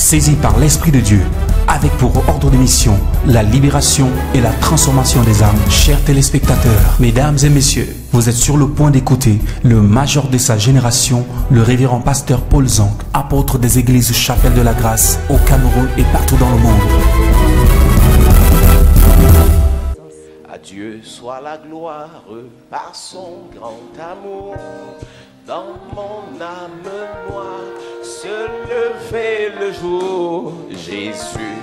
saisi par l'Esprit de Dieu, avec pour ordre de mission la libération et la transformation des âmes. Chers téléspectateurs, mesdames et messieurs, vous êtes sur le point d'écouter le major de sa génération, le révérend pasteur Paul Zonk, apôtre des églises Chapelle de la Grâce au Cameroun et partout dans le monde. À Dieu soit la gloire par son grand amour. Dans mon âme noire se levait le jour. Jésus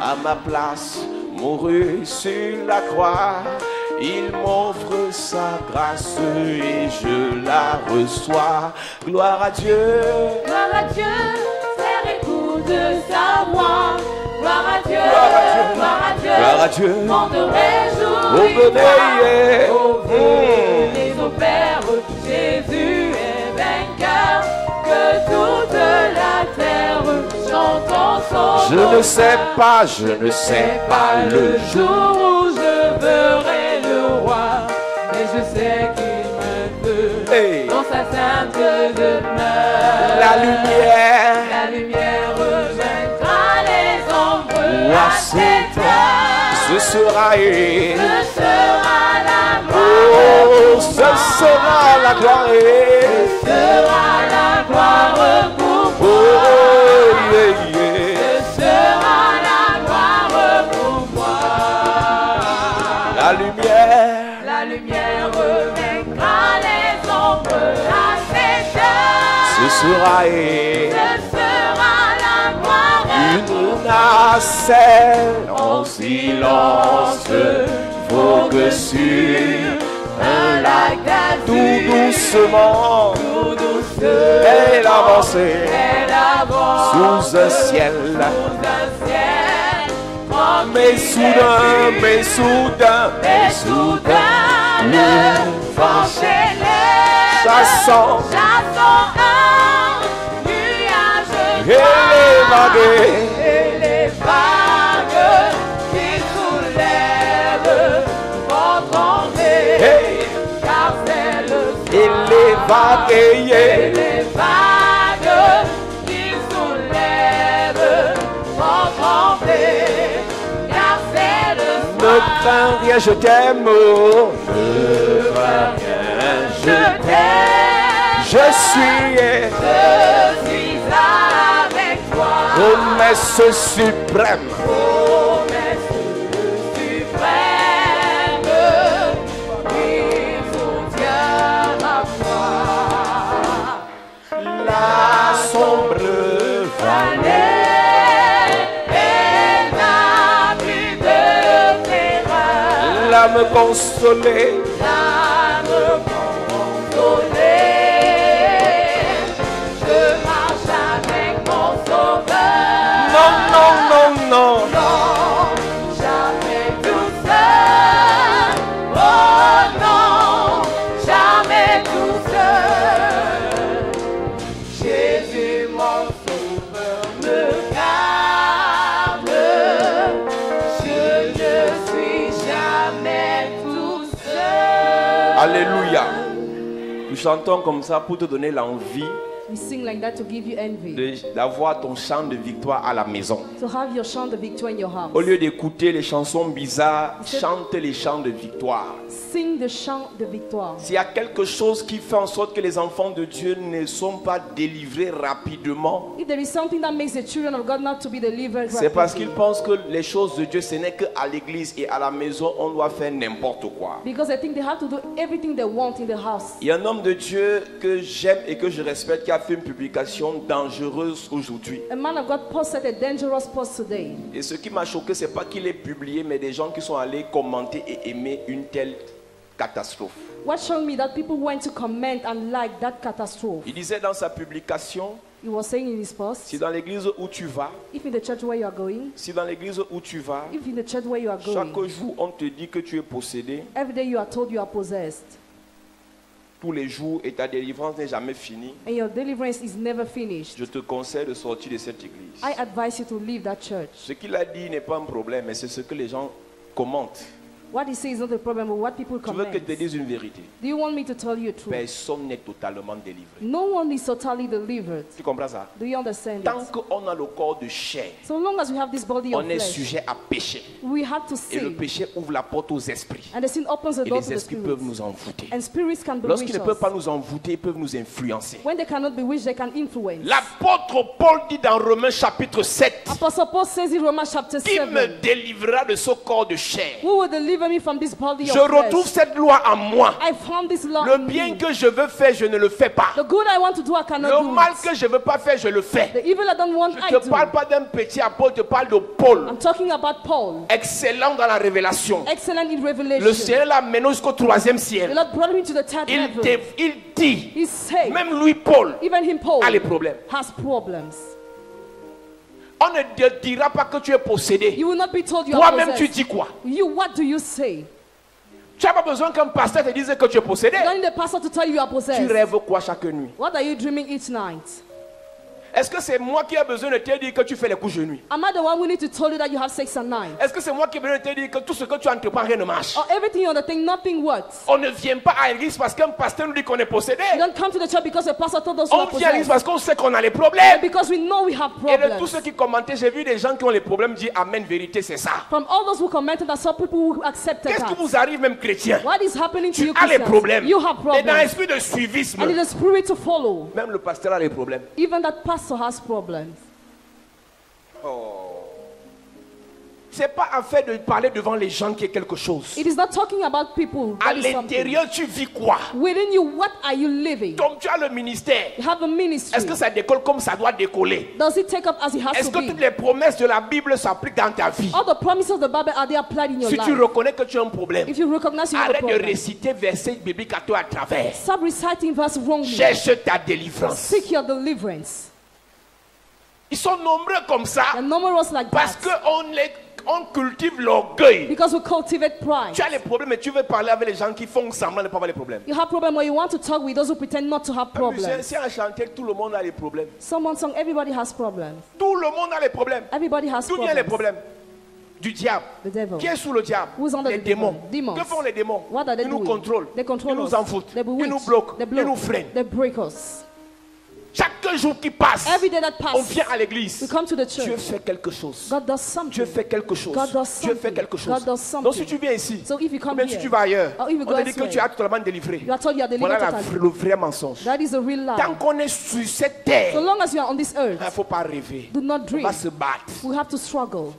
à ma place mourut sur la croix. Il m'offre sa grâce et je la reçois. Gloire à Dieu, faire écoute de sa voix. Gloire à Dieu, gloire à Dieu, on te réjouit. Oh, venez, oh, les opères, Jésus est vainqueur. Que toute la terre chante son nom. Je ne sais pas le jour où je verrai le roi. Et je sais qu'il me veut. Hey. Dans sa sainte demeure. La lumière vaincra les ombres. à cette heure, ce sera la gloire. Oh, ce sera la gloire. Ce sera la gloire pour moi. Oh, yeah, yeah. Ce sera la gloire pour moi. La lumière vaincra les ombres à cette heure. ce sera la gloire. une nacelle en silence vogue sur Un lac d'azur. tout doucement. Elle avançait sous un ciel. Mais soudain, le vent s'élève, chassant un nuage et les vagues qui soulèvent vont trembler, Hey. car c'est le et les vagues. et les vagues qui soulèvent vont trembler, car c'est le Ne soir. crains rien, je t'aime. Oh. Ne crains rien, je t'aime. Je suis avec toi. promesse suprême. Promesse suprême qui soutient ma foi. La sombre Vallée, elle n'a plus de terreur. l'âme consolée. L'âme consolée, je marche avec mon sauveur. Non. Non, jamais tout seul. Oh non, jamais tout seul. Jésus mon sauveur me garde. Je ne suis jamais tout seul. Alléluia. Nous chantons comme ça pour te donner l'envie We sing like that to give you envy. d'avoir ton chant de victoire à la maison. To have your chant of victory in your house. Au lieu d'écouter les chansons bizarres, chante les chants de victoire. Sing the chant de victoire. S'il y a quelque chose qui fait en sorte que les enfants de Dieu ne sont pas délivrés rapidement, If there is something that makes the children of God not to be delivered, c'est parce qu'ils pensent que les choses de Dieu, ce n'est qu'à l'église et à la maison, on doit faire n'importe quoi. because they think they have to do everything they want in the house. Il y a un homme de Dieu que j'aime et que je respecte qui a fait une publication dangereuse aujourd'hui. A man of God posted a dangerous post today. Et ce qui m'a choqué, c'est pas qu'il ait publié, mais des gens qui sont allés commenter et aimer une telle catastrophe. What showed me that people went to comment and like that catastrophe. Il disait dans sa publication, He was saying in his post, si dans l'église où tu vas, if in the church where you are going, si dans l'église où tu vas, if in the church where you are chaque going, jour on te dit que tu es possédé, every day you are told you are possessed, tous les jours et ta délivrance n'est jamais finie, and your deliverance is never finished, je te conseille de sortir de cette église. I advise you to leave that church. Ce qu'il a dit n'est pas un problème, mais c'est ce que les gens commentent. What he says is not the problem, but what people Tu veux que je te comment. dise une vérité? Do you want me to tell you a truth? Personne n'est totalement délivré. No one is totally delivered. Tu comprends ça? Do you understand Tant it? qu'on a le corps de chair, So long as we have this body of on est flesh, sujet à pécher. we have to Et le sin. péché ouvre la porte aux esprits. And the sin opens the Et door les to the esprits peuvent spirits. nous envoûter. And spirits can bewitch Lorsqu'ils ne peuvent pas us. nous envoûter, ils peuvent nous influencer. When they cannot bewitch, they can influence. L'apôtre Paul dit dans Romains chapitre 7, Apostle Paul says in Romans chapter qui me 7, délivrera de ce corps de chair? who will deliver me from this body Je of retrouve flesh? cette loi en moi. I found this law Le in bien me. que je veux faire, je ne le fais pas. The good I want to do, I cannot Le do mal it. que je ne veux pas faire, je le fais. The evil I don't want, Je I ne te parle do. pas d'un petit apôtre, je te parle de Paul. I'm talking about Paul. Excellent dans la révélation. Excellent in Le revelation. Seigneur l'a mené jusqu'au 3e The ciel. Lord brought him to the third Il heaven. dit, He said, même lui, Paul, even him, Paul, a les problèmes. has problems. On ne te dira pas que tu es possédé. You will not be told you are Toi-même, tu possessed. dis quoi? You, what do you say? Tu n'as pas besoin qu'un pasteur te dise que tu es possédé. You don't need the pastor to tell you you are Tu possessed. rêves quoi chaque nuit? What are you dreaming each night? Est-ce que c'est moi qui ai besoin de te dire que tu fais les couches de nuit? Am I the one who need to tell you that you have sex at night? Est-ce que c'est moi qui ai besoin de te dire que tout ce que tu entreprends, rien ne marche? Or everything you undertake, nothing works. On ne vient pas à l'église parce qu'un pasteur nous dit qu'on est possédé. You don't come to the church because the pastor told us we On are vient à l'église possessed. parce qu'on sait qu'on a les But problèmes. because we know we have Et de tous problems. ceux qui commentaient, j'ai vu des gens qui ont les problèmes dire Amen, vérité, c'est ça. From all those who commented, I saw people who accepted Qu'est-ce qui that. vous arrive, même chrétien? What is happening to Tu you, as les Christians? problèmes. You have Et dans problems. l'esprit de suivisme, And in the spirit to follow. même le pasteur a les problèmes. Even that pastor has problems. C'est pas en fait de parler devant les gens qui est quelque chose. It is not talking about people. À That is something. l'intérieur, tu vis quoi? Within you, what are you living? Donc tu as le ministère. You have a ministry. Est-ce que ça décolle comme ça doit décoller? Does it take up as it has Est-ce to que toutes be? les promesses de la Bible s'appliquent dans ta vie? All the promises of the Bible, are they applied in your Si tu life? reconnais que tu as un problème, If you recognize you have a arrête de problem, réciter versets bibliques à toi à travers. stop reciting verse wrongly. Cherche ta délivrance. Seek your deliverance. Ils sont nombreux comme ça And numerous like parce that. qu'on cultive l'orgueil. Because we cultivate pride. Tu as les problèmes et tu veux parler avec les gens qui font semblant de ne pas avoir les problèmes. You have problem where you want to talk with those who pretend not to have Un musicien, problems. si un chanteur, tout le monde a les problèmes. Someone sung, everybody has problems. Tout le monde a les problèmes. Everybody has D'où viennent les problems. problèmes? Du diable. The devil. Qui est sous le diable? Who's under Les the démons. devil? Demons. Que font les démons? What are they Ils nous doing? contrôlent. They control Ils nous us. envoûtent. They Ils bewitch. nous bloquent. They Ils nous block. freinent. They break us. Chaque jour qui passe, Every day that on passes, vient à l'église. we come to the Dieu church. fait quelque chose. God does Dieu something. fait quelque chose. God does Dieu fait something. quelque chose. God does something. Donc si tu viens ici, So if you ou come même si here, tu vas ailleurs, or if you on go te dit que tu elsewhere, es totalement délivré. you are told you are Voilà delivered totally. le vrai mensonge. That is a real Tant lie. qu'on est sur cette terre, So long as you are on this il ne earth, faut pas rêver. do not On dream. va se battre. We have to struggle.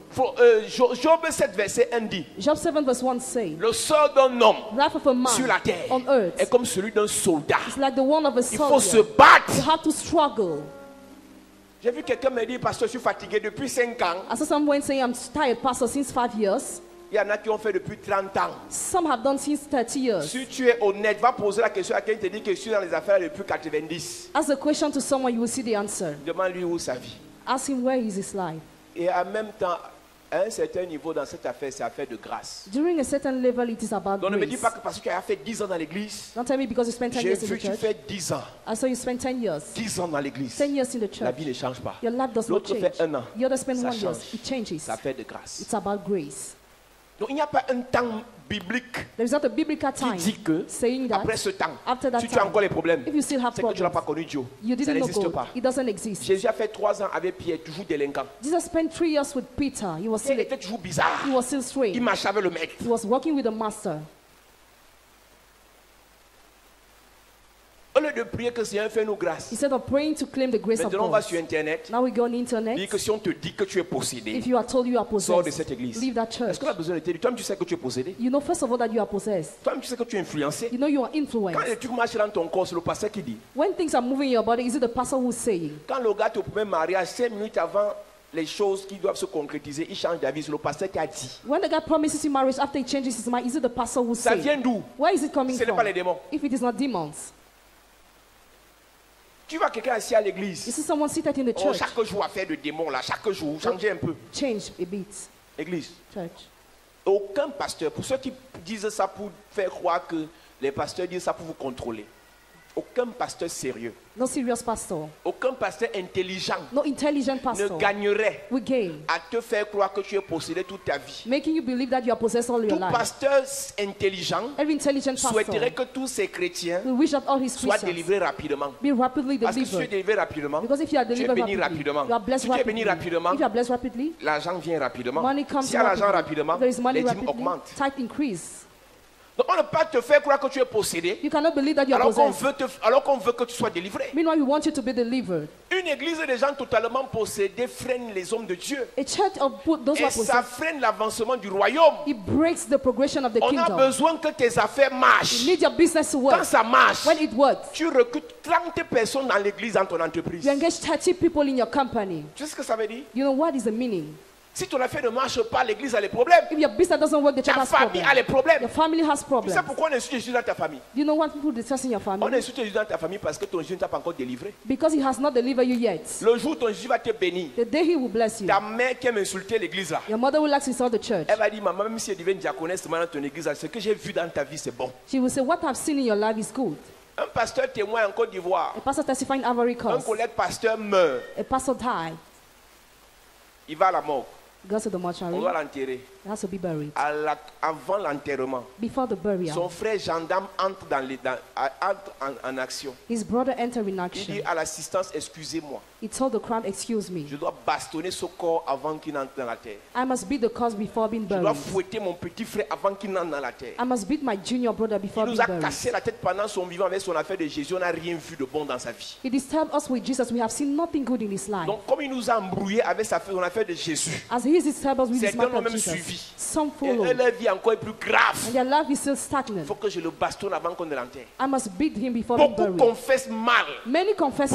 Job 7 verset 1 dit, Job 7 verse 1 say, le sort d'un homme the life of a sur la man terre on earth est comme celui d'un soldat. is like the one of a Il faut se soldier. battre. You have to struggle. J'ai vu quelqu'un me dire, pasteur, je suis fatigué depuis 5 ans. I saw someone saying, I'm tired, pastor, since 5 years. Il y en a qui ont fait depuis 30 ans. Some have done since 30 years. Si tu es honnête, va poser la question à quelqu'un qui te dit que je suis dans les affaires depuis 90. Ask a question to someone, you will see the answer. Demande-lui où sa vie. Ask him where is his life. Et en même temps, à un certain niveau dans cette affaire, c'est affaire de grâce. During a certain level, it is about Donc ne me dis grace. pas que parce que tu as fait 10 ans dans l'église, Don't tell me because you spent 10 j'ai years in vu the que tu church. fais 10 ans. I saw you spent 10 years. 10 ans dans l'église. 10 years in the La church. vie ne change pas. Your life does not L'autre fait change. 1 an. The other spent Ça 1 year. change. It changes. C'est affaire de grâce. It's about grace. Donc il n'y a pas un temps biblique There is not a biblical qui time dit que saying that après ce temps, after that si tu as time, encore les problèmes, if you still have c'est que tu n'as problems, pas connu Dieu. you Ça didn't know n'existe God. pas. It doesn't exist. Jésus a fait 3 ans avec Pierre, toujours délinquant. Jesus spent 3 years with Peter. Il était toujours bizarre. He was still Il strange. marchait avec le maître. He was working with the master. Au lieu de prier que Seigneur fais-nous grâce. Instead of praying to claim the grace of Maintenant on va God. sur internet. Now we go on the internet. Dis que si on te dit que tu es possédé, If you are told you are sors de possessed, cette église. leave that church. Est-ce qu'on a besoin de te dire, toi-même tu sais que tu es possédé? You know first of all that you are possessed. Toi-même tu sais que tu es influencé? You know you are Quand les influenced. trucs marchent dans ton corps, c'est le pasteur qui dit. When things are moving in your body, is it the pastor who's saying? Quand le gars te promet mariage, 5 minutes avant les choses qui doivent se concrétiser, il change d'avis, c'est le pasteur qui a dit. When the guy promises you marriage after he changes his mind, is it the pastor who's Ça saying? vient d'où? Where is it coming Ce n'est from? pas les démons. If it is not demons. Tu vois quelqu'un assis à You l'église. see someone seated in the Oh, church. chaque jour affaire de démons là, chaque jour, changez un peu. Change a bit. Église. Church. Aucun pasteur, pour ceux qui disent ça pour faire croire que les pasteurs disent ça pour vous contrôler. Aucun pasteur sérieux, No serious pastor. aucun pasteur intelligent No intelligent ne pastor gagnerait will gain, à te faire croire que tu es possédé toute ta vie. making you believe that you are possessed all your Tout life. pasteur intelligent Every intelligent souhaiterait pastor que tous ces chrétiens will wish that all his soient Christians délivrés rapidement. be rapidly Parce que si tu es delivered. délivré rapidement, Because if you are tu es delivered béni rapidly, rapidement. you are blessed Si tu es béni rapidly. rapidement, If you are blessed rapidly, l'argent vient rapidement. money comes S'il y a l'argent rapidly. rapidement, If there is money les dîmes rapidly, augmentent. tithe increase. Donc on ne peut pas te faire croire que tu es possédé You cannot believe that you are alors qu'on possessed. veut que tu sois délivré. Meanwhile, we want you to be delivered. Une église de gens totalement possédés freine les hommes de Dieu. A church of those who Et are ça possessed, freine l'avancement du royaume. it breaks the progression of the On a kingdom. besoin que tes affaires You marchent. need your business to Quand work. ça marche, When it works, tu recrutes 30 personnes dans l'église, dans ton entreprise. you engage 30 people in your company. Tu sais ce que ça veut dire? You know what is the meaning? Si ton affaire ne marche pas, l'église a des problèmes. If your business doesn't work, the church Ta has famille a problems. des problèmes. Your family has Tu problems. sais pourquoi on insulte Jésus dans ta famille? You know what people discuss in your On family? insulte Jésus dans ta famille parce que ton Jésus ne t'a pas encore délivré. Because he has not delivered you yet. Le jour où ton Jésus va te bénir, The day he will bless you, ta mère qui aime insulter l'église là, your mother will ask you to insult the church. elle va dire, maman, même si elle devient diaconesse dans ton église, là, ce que j'ai vu dans ta vie, c'est bon. She will say, what I've seen in your life is good. Un pasteur témoin en Côte d'Ivoire, A pastor testifying in Ivory un Coast. collègue pasteur meurt, A pastor died. il va à la mort, Goes to the on mortuary. doit l'enterrer. He has to be buried. Avant l'enterrement, Before the burial, son frère gendarme entre, entre en action. his brother entered in Il action. dit à l'assistance, excusez-moi, He told the crowd, excuse me, je dois bastonner ce corps avant qu'il n'entre dans la terre. I must beat the cause before being Je dois buried. fouetter mon petit frère avant qu'il n'entre dans la terre. I must beat my junior brother Il before nous being a buried. cassé la tête pendant son vivant avec son affaire de Jésus. On n'a rien vu de bon dans sa vie. He disturbed us with Jesus. We have seen nothing good in his life. Donc, comme il nous a embrouillé avec son affaire de Jésus, As he disturbed us with his certains matter l'ont of même Jesus, suivi. some Et follow. leur vie encore est plus grave. And their life is still Il stagnant. faut que je le bastonne avant qu'on ne l'enterre. I must beat him before being Beaucoup buried. confessent mal. Many confess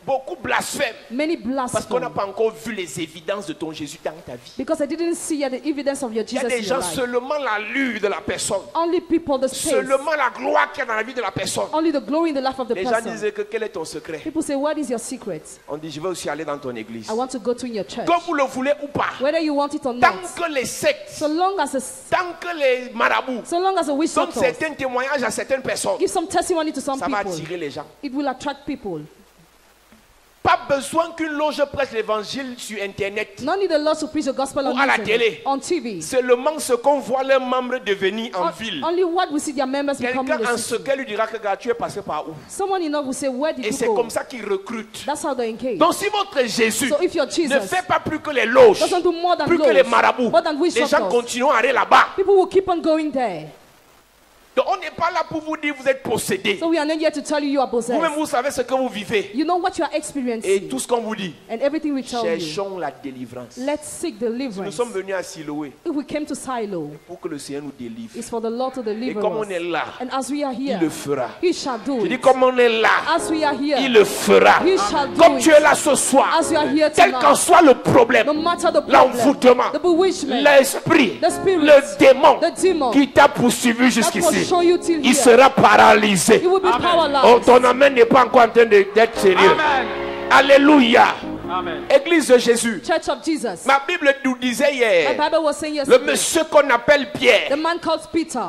Beaucoup blasphèment. Many Parce qu'on n'a blaspheme. pas encore vu les évidences de ton Jésus dans ta vie. Because I didn't see yet the evidence of your Il y a Jesus des in your gens, life. seulement la lueur de la personne, Only people, the space. seulement la gloire qu'il y a dans la vie de la personne. Only the glory in the life of the Les gens person. disent que quel est ton secret? People say, what is your secret? On dit, je vais aussi aller dans ton église. I want to go to in your church. Que vous le voulez ou pas, Whether you want it or tant not. que les sectes, So long as tant que les marabouts a witch donnent doctor certains témoignages à certaines personnes, give some testimony to some ça va people, attirer les gens. it will attract people. Pas besoin qu'une loge prêche l'évangile sur Internet. No need the Lord to preach the gospel Ou on à la internet, télé. on TV. Seulement ce qu'on voit leurs membres devenir en ville. Only what we see their members becoming Quelqu'un en the city. secret lui dira que tu es passé par où? Someone enough will say, where did Et you c'est go? comme ça qu'ils recrutent. That's how they engage. Donc si votre Jésus So if your ne Jesus fait pas plus que les loges, doesn't do more than plus que les loaves, marabouts, more than witch les gens doctors, continueront à aller là-bas. people will keep on going there. Donc on n'est pas là pour vous dire vous êtes possédés. So we are not here to tell you you are Vous-même possessed. vous savez ce que vous vivez. You know what you are Et experiencing. tout ce qu'on vous dit, And everything we tell you. cherchons la délivrance. Let's seek Nous deliverance. sommes venus à Siloé If we came to Silo, pour que le Seigneur nous délivre. it's for the Lord to Et deliver comme on us. est là, And as we are il here, le fera. He shall do Je dis it. comme on est là, As we are here, il le fera. He shall do Comme it. tu es là ce soir, As you are here quel qu'en tonight, soit le problème, no matter the problem, l'envoûtement, the bewitchment, l'esprit, the spirit, le démon the demon qui t'a poursuivi that will jusqu'ici, show you till il here, sera paralysé. you will be Oh, powerless. ton amen n'est pas encore en train d'être sérieux. Alléluia. Église de Jésus. Church of Jesus. Ma Bible nous disait My hier, Bible was saying le yesterday, monsieur qu'on appelle the Pierre, man called Peter,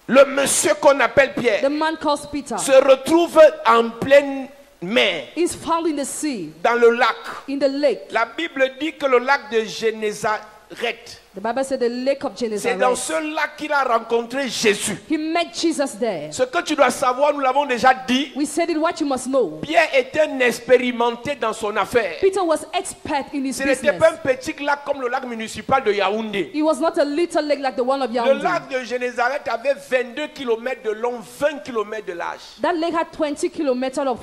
le monsieur qu'on appelle the Pierre, man called Peter, se retrouve en pleine mer, is found in the sea, dans le lac. in the lake. La Bible dit que le lac de Génézareth, The Bible said the lake of c'est dans Gennesaret. ce lac qu'il a rencontré Jésus. He met Jesus there. Ce que tu dois savoir, nous l'avons déjà dit, We said it, what you must know. Pierre était un expérimenté dans son affaire. Peter was expert in his Ce n'était pas un business. petit lac comme le lac municipal de Yaoundé. He was not a little lake like the one of Le Yaoundé. lac de Génézareth avait 22 km de long, 20 km de large. That lake had 20 kilometers of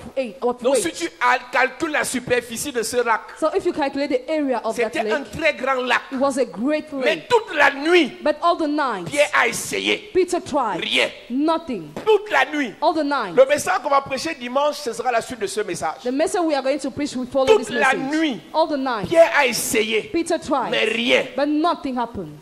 Donc si weight. tu calcules la superficie de ce lac, So if you calculate the area of that c'était un lake, très grand lac. it was a great Mais lake. toute la nuit, But all the night, Pierre a essayé. Peter tried. Rien. Nothing. Toute la nuit. All the night. Le message qu'on va prêcher dimanche, ce sera la suite de ce message. The message we are going to preach will follow Toute this la message. nuit. All the night. Pierre a essayé, Peter tried. mais rien. But nothing happened.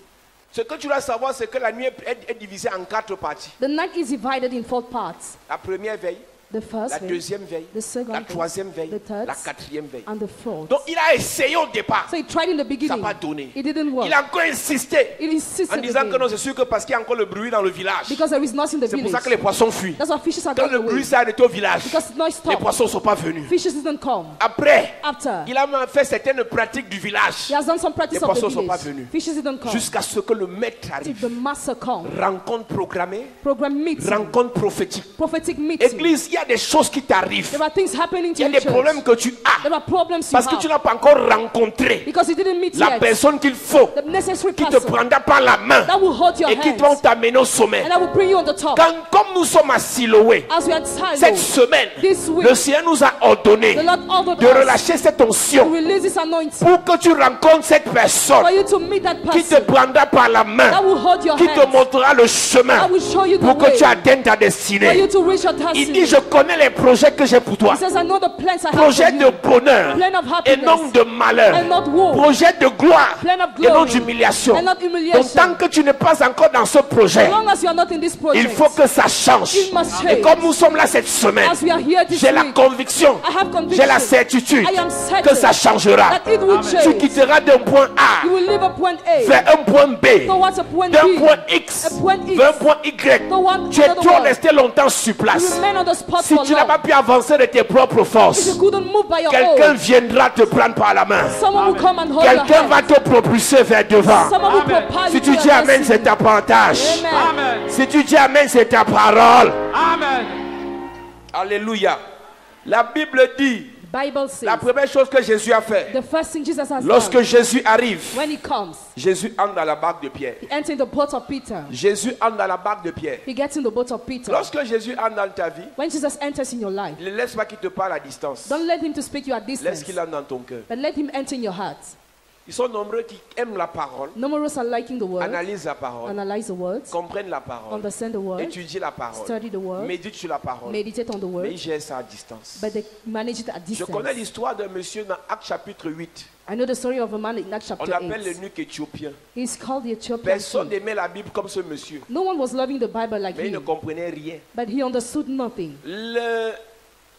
Ce que tu dois savoir, c'est que la nuit est divisée en 4 parties. The night is divided in 4 parts. La première veille, The first la veil, deuxième veille, the second la veil, troisième veille, the third, la quatrième veille. and the fourth. Donc il a essayé au départ. So he tried in the Ça n'a beginning. pas donné. It didn't work. Il a encore insisté It insisted en disant que non, again. c'est sûr que parce qu'il y a encore le bruit dans le village. Because there is nothing in the C'est pour village. ça que les poissons fuient. That's why fishes are Quand gone le away. bruit s'est arrêté au village, Because the noise les stopped. poissons ne sont pas venus. Fishes didn't come. Après, After, il a même fait certaines pratiques du village he has done some practice Les of the poissons sont pas village. venus. Fishes didn't come. jusqu'à ce que le maître Till arrive. the master come. Rencontre programmée, Program meeting. rencontre prophétique. Prophetic meeting. Église, il y a des choses qui t'arrivent. There are things happening Il to y a your des church. problèmes que tu as There are problems you parce que tu have. n'as pas encore rencontré Because you didn't meet la yet. personne qu'il faut, The necessary qui te person prendra par la main that will hold your et qui hands. vont t'amener au sommet. And I will bring you on the top. Comme nous sommes à Siloé, As we are cette siloed, semaine, this week, le Seigneur nous a ordonné the Lord ordered de us relâcher cette to onction release this anointing pour que tu rencontres cette personne for you to meet that qui te person prendra par la main, that will hold your qui te hands, montrera le chemin that will show you the pour que way tu atteignes ta for you destinée. to reach your Il dit, destiny. je connais les projets que j'ai pour toi. He says, I know the plans I have Projet for de you. bonheur Plan of et happiness non de malheur. and not war. Projet de gloire Plan of et non glory d'humiliation. and not Donc humiliation. tant que tu n'es pas encore dans ce projet, As long as you are not in this project, il faut que ça change. it must Et change. comme nous sommes là cette semaine, As we are here this j'ai la week, conviction, I have j'ai la conviction certitude I am certain que ça changera. that it will Tu change. quitteras d'un point A You will leave a point A vers un point B, towards a point d'un B. point X A point X. vers un point Y. The one Tu es another trop one. resté longtemps sur You place. remain on the spot Si for tu n'as pas long. pu avancer de tes propres If forces, you couldn't move by your quelqu'un own, viendra te prendre par la main. someone will come and hold your Quelqu'un va hand. te propulser vers devant. Someone will Amen. propel Si you tu to dis your Amen, c'est destiny. ta partage. Amen. Amen. Si tu dis Amen, c'est ta parole. Amen. Alléluia. La Bible dit, Bible says la première chose que Jésus a fait, the first thing Jesus has lorsque done Jésus arrive, when he comes, Jésus entre dans la barque de Pierre. he enters in the boat of Peter. Jésus entre dans la barque de Pierre. He gets in the boat of Peter. Lorsque Jésus entre dans ta vie, When Jesus enters in your life, ne laisse pas qu'il te parle à distance. don't let him to speak you at Laisse distance, qu'il entre dans ton cœur. but let him enter in your heart. Ils sont nombreux qui aiment la parole, Numerous are liking the word, analysent la parole, analyze the words, comprennent la parole, understand the word, étudient la parole, study the word, méditent sur la parole, meditate on the mais word, ils gèrent ça à distance. but they manage it at Je distance. connais l'histoire d'un monsieur dans Actes chapitre 8. I know the story of a man in Acts On chapter appelle 8. l'eunuque éthiopien. He's called the Ethiopian Personne king. n'aimait la Bible comme ce monsieur. No one was loving the Bible like Mais il ne him, comprenait rien. but he understood nothing.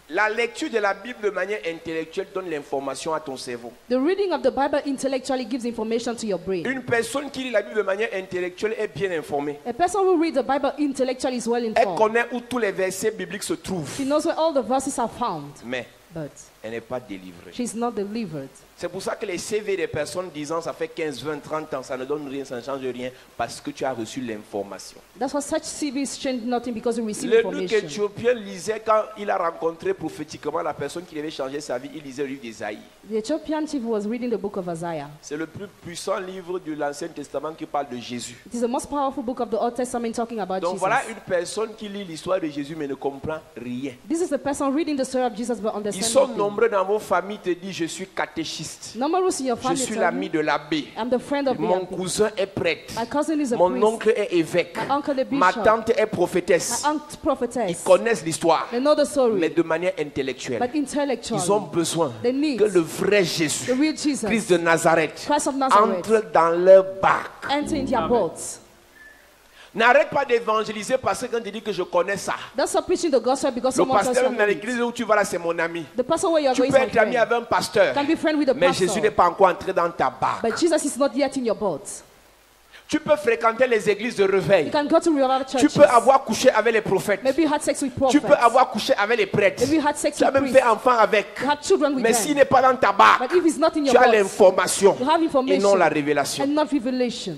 La lecture de la Bible de manière intellectuelle donne l'information à ton cerveau. The reading of the Bible intellectually gives information to your brain. Une personne qui lit la Bible de manière intellectuelle est bien informée. A person who reads the Bible intellectually is well Elle informed. connaît où tous les versets bibliques se trouvent. She knows where all the verses are found, Mais but elle n'est pas délivrée. she's not delivered. C'est pour ça que les CV des personnes disant ça fait 15, 20, 30 ans, ça ne donne rien, ça ne change rien, parce que tu as reçu l'information. That's why such CVs change nothing because you receive L'eunuque information. éthiopien lisait quand il a rencontré prophétiquement la personne qui devait changer sa vie, il lisait le livre d'Ésaïe. The Ethiopian chief was reading the book of Isaiah. C'est le plus puissant livre de l'Ancien Testament qui parle de Jésus. It is the most powerful book of the Old Testament talking about Donc Jesus. voilà une personne qui lit l'histoire de Jésus mais ne comprend rien. This is the person reading the story of Jesus but Ils understands sont nothing. nombreux dans vos familles te disent je suis catéchiste. Numerous in your Je family suis tell l'ami you, de l'abbé. I'm the friend of the Mon abbot. cousin est prêtre. My cousin is a Mon priest. oncle est évêque. My uncle is Ma bishop. tante est prophétesse. My aunt Ils prophetess. connaissent l'histoire, They know the story, mais de manière intellectuelle. but intellectually, Ils ont besoin they need que le vrai Jésus, the real Jesus, Christ de Nazareth, Christ of Nazareth, entre dans leur barque. enter in their boats. N'arrête pas d'évangéliser parce que quand tu dis que je connais ça. Don't stop preaching the gospel because Le someone tells pasteur you dans about l'église it. où tu vas là, c'est mon ami. The person where you are Tu going peux is my être ami friend. avec un pasteur, Can be friend with the mais Jésus n'est pastor, pas encore entré dans ta barque. but Jesus is not yet in your boat. Tu peux fréquenter les églises de You réveil. can go to revival Tu churches. peux avoir couché avec les prophètes. Maybe you had sex with Tu prophets. peux avoir couché avec les prêtres. Maybe you had sex Tu as with même priests. fait enfant avec. You had children with Mais them. s'il n'est pas dans ta barque, But if it's not in your tu as boat, l'information you have et information non la révélation. and not revelation.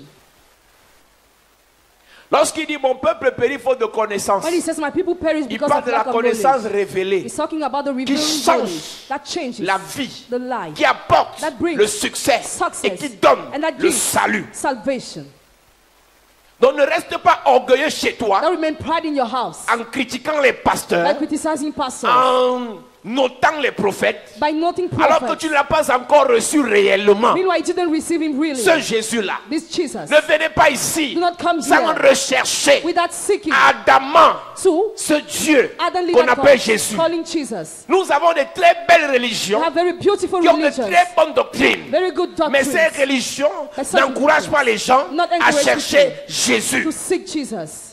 Lorsqu'il dit mon peuple périt faute de connaissance, When he says my people perish il because parle of de la lack of connaissance knowledge, révélée he's talking about the revealing change knowledge that changes la vie, the life, qui apporte that brings le succès success, et qui donne and that le gives salut. salvation. Donc ne reste pas orgueilleux chez toi Don't remain pride in your house en critiquant les pasteurs, by criticizing pastors, en notant les prophètes, by noting alors que prophets. tu ne l'as pas encore reçu réellement. Meanwhile, you didn't receive him really. Ce Jésus-là, This Jesus. ne venez pas ici Do not come sans here rechercher without seeking ardemment to ce Dieu Adam qu'on leader appelle God, Jésus. calling Jesus. Nous avons de très belles We religions have very beautiful qui ont de religions, très bonnes doctrines. very good Mais doctrines, ces religions But some n'encouragent pas les gens not à encourage chercher to Jésus. seek Jesus.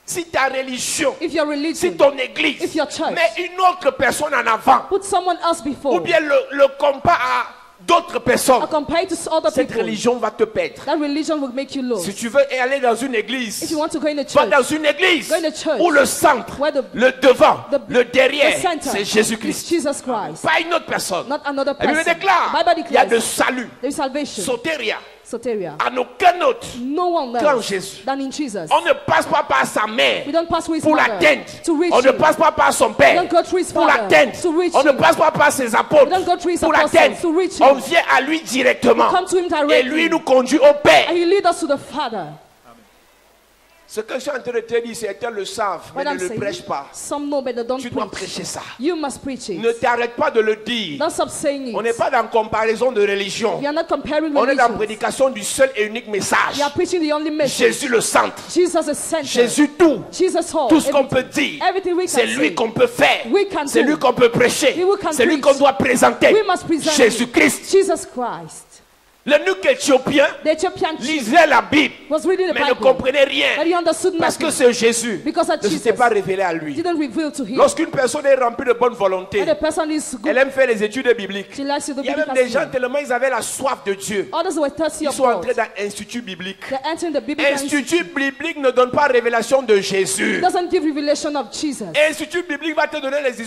si ta religion, if your si religion, ton église if your church, met une autre personne en avant, put someone else ou before, bien le compare à d'autres personnes, or compare to other cette people, religion va te perdre. that religion will make you lose. Si tu veux aller dans une If église, you want to go in a va church, dans une église go in a church où le centre, where the- le devant, the- le derrière, the center c'est is Jésus-Christ. Jesus Christ, Pas une autre personne. not another La Bible person. déclare, Bible il y a de declares salut, there is salvation, sotéria, soteria, à aucun autre no one qu'en else Jésus. than in Jesus. On ne passe pas par sa mère We don't pass through his pour mother l'atteindre. to reach On ne him. passe pas par son We père don't go through his pour father l'atteindre. to reach On ne him. passe pas par ses apôtres We don't go through his pour apostles l'atteindre. to reach On him. vient à lui directement. We come to him directly. Et lui nous conduit au Père. And he leads us to the Father. Ce que je suis en train de te dire, certains le savent, mais What ne I'm le saying, prêchent pas. some know but they don't Tu dois preach. prêcher ça. You must preach Ne it. t'arrête pas de le dire. Don't stop saying On n'est it. pas dans comparaison de religion. We are not comparing On est dans la religions. prédication du seul et unique message. We are preaching the only message. Jésus le centre. Jesus is center. Jésus tout. Jesus all. Tout ce qu'on Everything. peut dire, Everything we c'est can lui say. qu'on peut faire. We can C'est do. lui qu'on peut prêcher. We can C'est lui preach. qu'on doit présenter. We must present Jésus-Christ. Jesus Christ. L'eunuque éthiopien The Ethiopian chief lisait la Bible, was reading the mais ne Bible, comprenait but rien. he understood Parce que nothing c'est Jésus because of ne s'était Jesus pas révélé à lui. didn't reveal to him. Lorsqu'une personne est remplie de bonne volonté, And the person is elle good. aime faire les études bibliques. She likes to do Il y a même biblical des gens study. tellement ils avaient la soif de Dieu. Others were thirsty Ils of sont entrés God. dans l'institut biblique. They're entering the biblical institute. Institut biblique ne donne pas révélation de Jésus. It doesn't give revelation of Jesus. Institut biblique va te donner les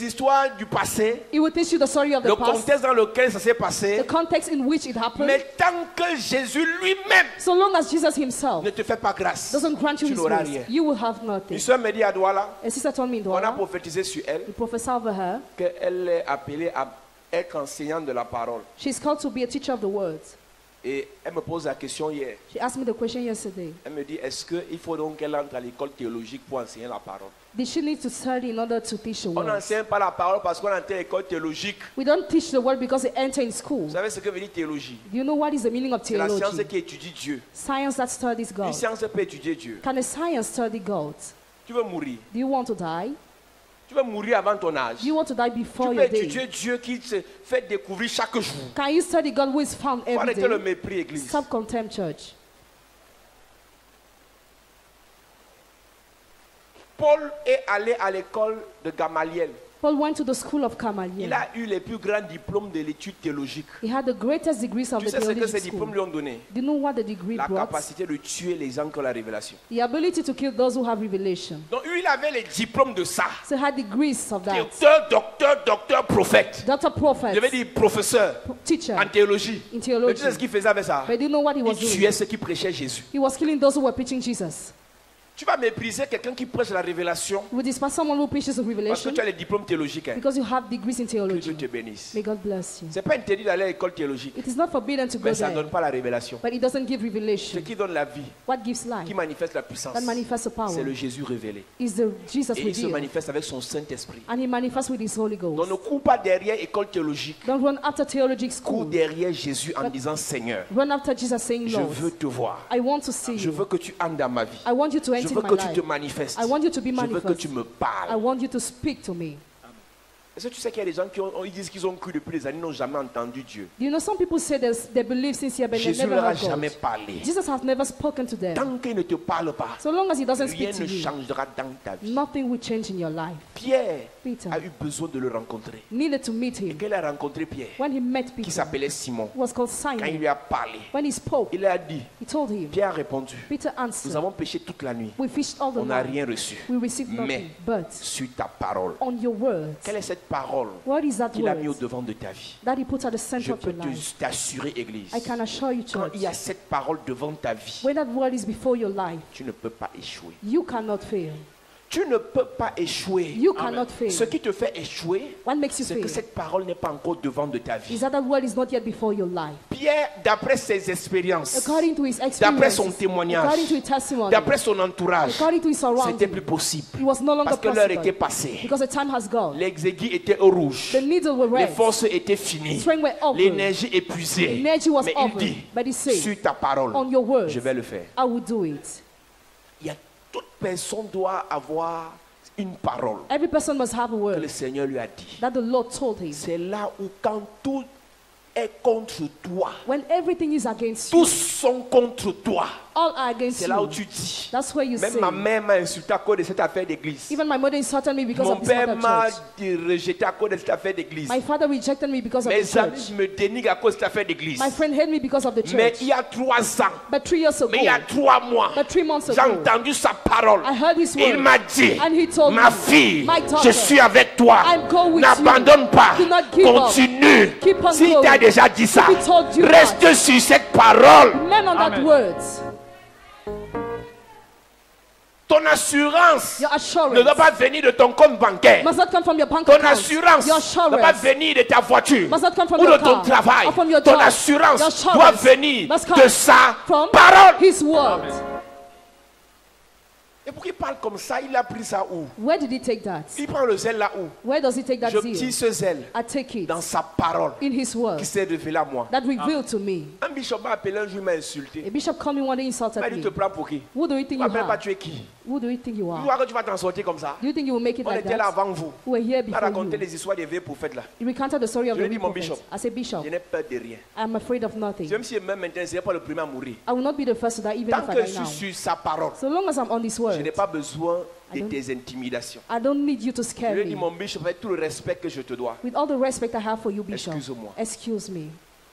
histoires du passé, It will teach you the story of le the past, contexte dans lequel ça s'est passé. the context in which it happened. Mais tant que Jésus lui-même So long as Jesus himself ne te fait pas grâce, doesn't grant you tu his n'auras grace, rien. you will have Une nothing. soeur me dit à Douala, A sister told me in on a Douala, prophétisé sur elle, we prophesy over her. qu'elle est appelée à être enseignante de la parole. She's called to be a teacher of the words. Et elle me pose la question hier. She asked me the question yesterday. Elle me dit, est-ce qu'il faut donc qu'elle entre à l'école théologique pour enseigner la parole? Did she need to study in order to teach the On word? n'enseigne pas la parole parce qu'on entre à l'école théologique. We don't teach the word because they enter in school. Vous savez ce que veut dire théologie? Do you know what is the meaning of C'est la science theology? qui étudie Dieu. Science that studies Une God. science peut étudier Dieu. Can a science study God? Tu veux mourir. Do you want to die? Tu veux mourir avant ton âge. Do you want to die Tu before peux your day? étudier Dieu qui te fait découvrir chaque jour. Can you study God who is found Il faut every arrêter le day? mépris, Église. Stop contempt, church. Paul est allé à l'école de Gamaliel. Paul went to the school of Il Gamaliel. a eu les plus grands diplômes de l'étude théologique. He had the greatest degrees of Tu the sais ce que ces theology diplômes school. lui ont donné? Do you know what the degree La brought? capacité de tuer les gens qui ont la révélation. The ability to kill those who have revelation. Donc lui, il avait les diplômes de ça. So he had degrees of that. Docteur, prophète. Dr. Prophet, Je vais dire professeur teacher en théologie. in Mais tu sais ce theology. qu'il faisait avec ça? But do you know what he was Il doing? tuait ceux qui prêchaient Jésus. He was killing those who were preaching Jesus. Tu vas mépriser quelqu'un qui prêche la révélation You will despise someone who preaches the parce que revelation tu as les diplômes théologiques. Hein. because you have degrees in Que Dieu theology. te bénisse. May God bless you. C'est pas interdit d'aller à l'école théologique, It is not forbidden to go mais ça ne there, donne pas la révélation. but it doesn't give Ce revelation. qui donne la vie, What gives life? qui manifeste la puissance, That manifests the c'est le power. Jésus révélé. Is the Jesus Et il se revealed. manifeste avec son Saint-Esprit. And he manifests with his Holy Donc Ghost. ne cours pas derrière école théologique. Don't run after theological Cours school. derrière Jésus en disant Seigneur, Run after Jesus saying, je Lord, veux te voir. I want to see Je you. veux que tu entres dans ma vie. I want you to Je enter veux in my que tu te life. manifestes. I want you to be Je veux que manifest. tu me I parles. want you to speak to me. Est-ce que tu sais qu'il y a des gens qui ils disent qu'ils ont cru depuis des années, n'ont jamais entendu Dieu. Do you know some people say they believe sincere, but they Jésus ne never leur a heard jamais God. parlé. Jesus has never spoken to them. Tant qu'il ne te parle pas, So long as he doesn't rien speak to ne you, changera dans ta vie. nothing will change in your life. Pierre Peter a eu besoin de le rencontrer. needed to meet Et him. quand il a rencontré Pierre, When he met qui Peter, s'appelait Simon, who was called quand il Simon, lui a parlé, when he spoke, il a dit, he told him, Pierre a répondu, Peter nous answered, avons péché toute la nuit, we fished all the on n'a night, rien reçu. we received Mais nothing, but sur ta parole, on your words. quelle est cette parole What is that qu'il a mis au word devant de ta vie? that he put at the Je center of peux your life? t'assurer, Église, I can assure you, quand church, il y a cette parole devant ta vie, when that word is before your life, tu ne peux pas échouer. you cannot fail. Tu ne peux pas échouer. You cannot fail. Ce qui te fait échouer, What makes you c'est que fail cette parole n'est pas encore devant de ta is vie. that that word is not yet before your life. Pierre, d'après ses expériences, According to his d'après son experience, témoignage, according to his testimony, d'après son entourage, according to his c'était surroundings, plus possible. it was no longer Parce que l'heure était possible passée. because the time has gone. Les aiguilles étaient au rouge. The needle were Les red, forces étaient finies. strength were over, L'énergie épuisée. energy was Mais il over. dit, But he said, sur ta parole, on your words, je vais le faire. I will do it. Il y a, toute personne doit avoir une parole Every person must have a que le word Seigneur lui a dit. that the Lord told him. C'est là où quand tout est contre toi, When everything is against you, tous sont contre toi, all are against C'est là où you. tu dis. That's where you Même say. ma mère m'a insulté à cause de cette affaire d'église. Even my mother insulted me because Mon of this père matter m'a church. rejeté à cause de cette affaire d'église. My father rejected me because of the Mes amis church. me dénigrent à cause de cette affaire d'église. My friend hate me because of the Mais church. il y a 3 ans, But 3 years ago, mais il y a 3 mois, but 3 months j'ai ago, entendu sa parole. I heard his Il word. m'a dit, And he told ma me, fille, my daughter, je suis avec toi. I'm go with N'abandonne you. pas. Do not give up. Continue. Keep on S'il going. t'a déjà dit ça, If he told you reste sur cette parole. Men on that Amen. words. Ton assurance Your ne assurance doit pas venir de ton compte bancaire. must not come from your bank Ton account. assurance Your ne doit pas assurance venir de ta voiture must not come from ou de your ton car travail. or from your Ton job. Your assurance assurance doit venir must come de sa from parole. his word. Et pour qu'il parle comme ça, il a pris ça où? Where did he take that? Il prend le zèle là où? Where does he take that Je zeal? tire ce zèle I take it dans sa parole in his word qui s'est révélé à moi. that revealed to me. Un bishop m'a appelé un jour, il m'a insulté. A bishop called me one day, Il insulted m'a dit, me. tu te prends pour qui? Who do you think you M'appelle pas, are? tu es qui? Who do you think you Tu are? vois que tu vas t'en sortir comme ça? Do you think you will make it On like était là that? avant vous. We were here On a before raconté you. les histoires des vieux prophètes là. You recounted the story of Je the lui ai dit, mon prophets. bishop, I said, Bishop, Je n'ai peur de rien. I'm afraid of nothing. Même si même maintenant, je ne serai pas le premier à mourir. I will not be the first to die, even Tant if I que die je now. suis sur sa parole, So long as I'm on this je word, n'ai pas besoin de I don't- tes intimidations. I don't need you to Je scare lui ai dit, me. mon bishop, avec tout le respect que je te dois, With all the respect I have for you, Bishop, Excuse-moi. excuse me.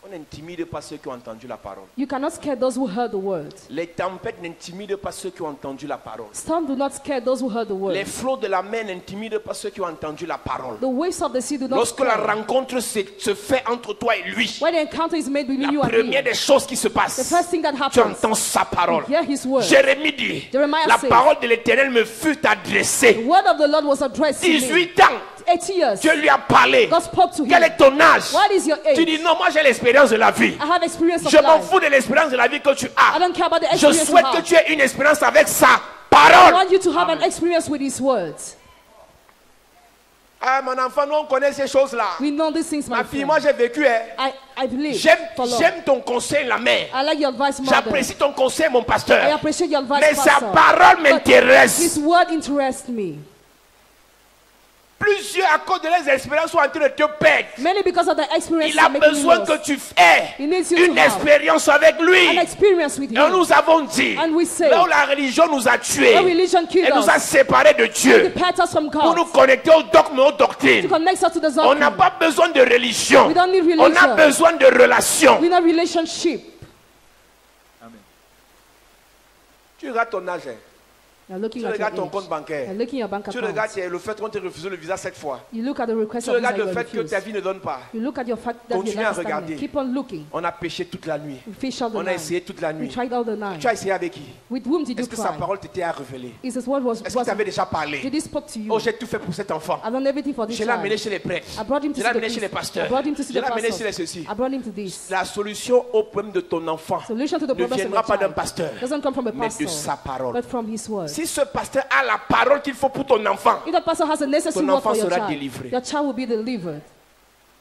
on n'intimide pas ceux qui ont entendu la parole. You cannot scare those who heard the word. Les tempêtes n'intimident pas ceux qui ont entendu la parole. Storm do not scare those who heard the word. Les flots de la mer n'intimident pas ceux qui ont entendu la parole. The waves of the sea do not Lorsque la scare. rencontre se fait entre toi et lui, When the encounter is made between la you and première him, des choses qui se the passent, first thing that tu happens, entends sa parole. you hear his word. Jérémie dit, Jeremiah la says, parole de l'Éternel me fut The adressée. word of the Lord was addressed to me. 18 ans, 80 years. Dieu lui a parlé. God spoke to him. Quel est ton âge? What is your Tu dis age? non, moi j'ai l'expérience de la vie. I have experience of Je m'en life. fous de l'expérience de la vie que tu I as. don't care about the Je experience you souhaite que have. tu aies une expérience avec sa I parole. want you to have an experience with his words. Ah, mon enfant, nous on connaît ces choses-là. We know these things, my Ma fille, friend. moi j'ai vécu. Hein. I believe for long. J'aime ton conseil, la mère. I like your advice, mother. J'apprécie ton conseil, mon I pasteur. appreciate your advice, Mais sa pastor. parole But m'intéresse. his word interests me. Plusieurs, à cause de leurs expériences, sont en train de te perdre. Mainly because of the experience Il a making you besoin lost. que tu aies He needs you une to have expérience avec lui. an experience with Et him. nous avons dit, And we say, là où la religion nous a tués, Our religion killed elle nous a us. séparés de Dieu Depart us from pour God. nous connecter aux dogmes et aux To doctrines. connect us to the On n'a doctrine. pas besoin de religion. We don't need On a religion. besoin de relations. We need relationship. Tu regardes ton âge, hein. You're looking Tu at regardes ton your compte age. bancaire. You're looking at your bank Tu account. regardes le fait qu'on t'a refusé le visa 7 fois. You look at the request Tu of visa regardes you le were fait que ta refused. vie ne donne pas. You look at your fact that you Continue à never regarder. stand. Keep on looking. On a péché toute la nuit. We fish all the On a night. essayé toute la We nuit. tried all the night. Tu as essayé avec qui? With whom did you Est-ce que sa cry? parole t'était à révéler? Is his word was Est-ce que tu avais déjà parlé? did he spoke to you? Oh, j'ai tout fait pour cet enfant. I've done everything for this Je l'ai amené child. chez les prêtres. I brought him to Je see l'ai the amené chez les priest. pasteurs. I brought him to see Je the l'ai amené pastor. chez les ceci. I brought him to this. La solution au problème de ton enfant Solution to the ne problems of viendra your pas d'un child pasteur, doesn't come from a mais de pastor, sa parole. but from his word. Si ce pasteur a la parole qu'il faut pour ton enfant, If that pastor has a necessary ton word enfant for your sera child, délivré. your child will be delivered.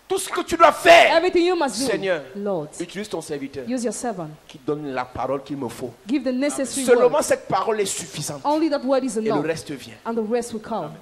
tout ce que tu dois faire, Everything you must do, Seigneur, Lord, utilise ton serviteur use your servant. qui donne la parole qu'il me faut. Give the necessary Seulement word. cette parole est suffisante Only that word is et le enough, reste vient. and the rest will come.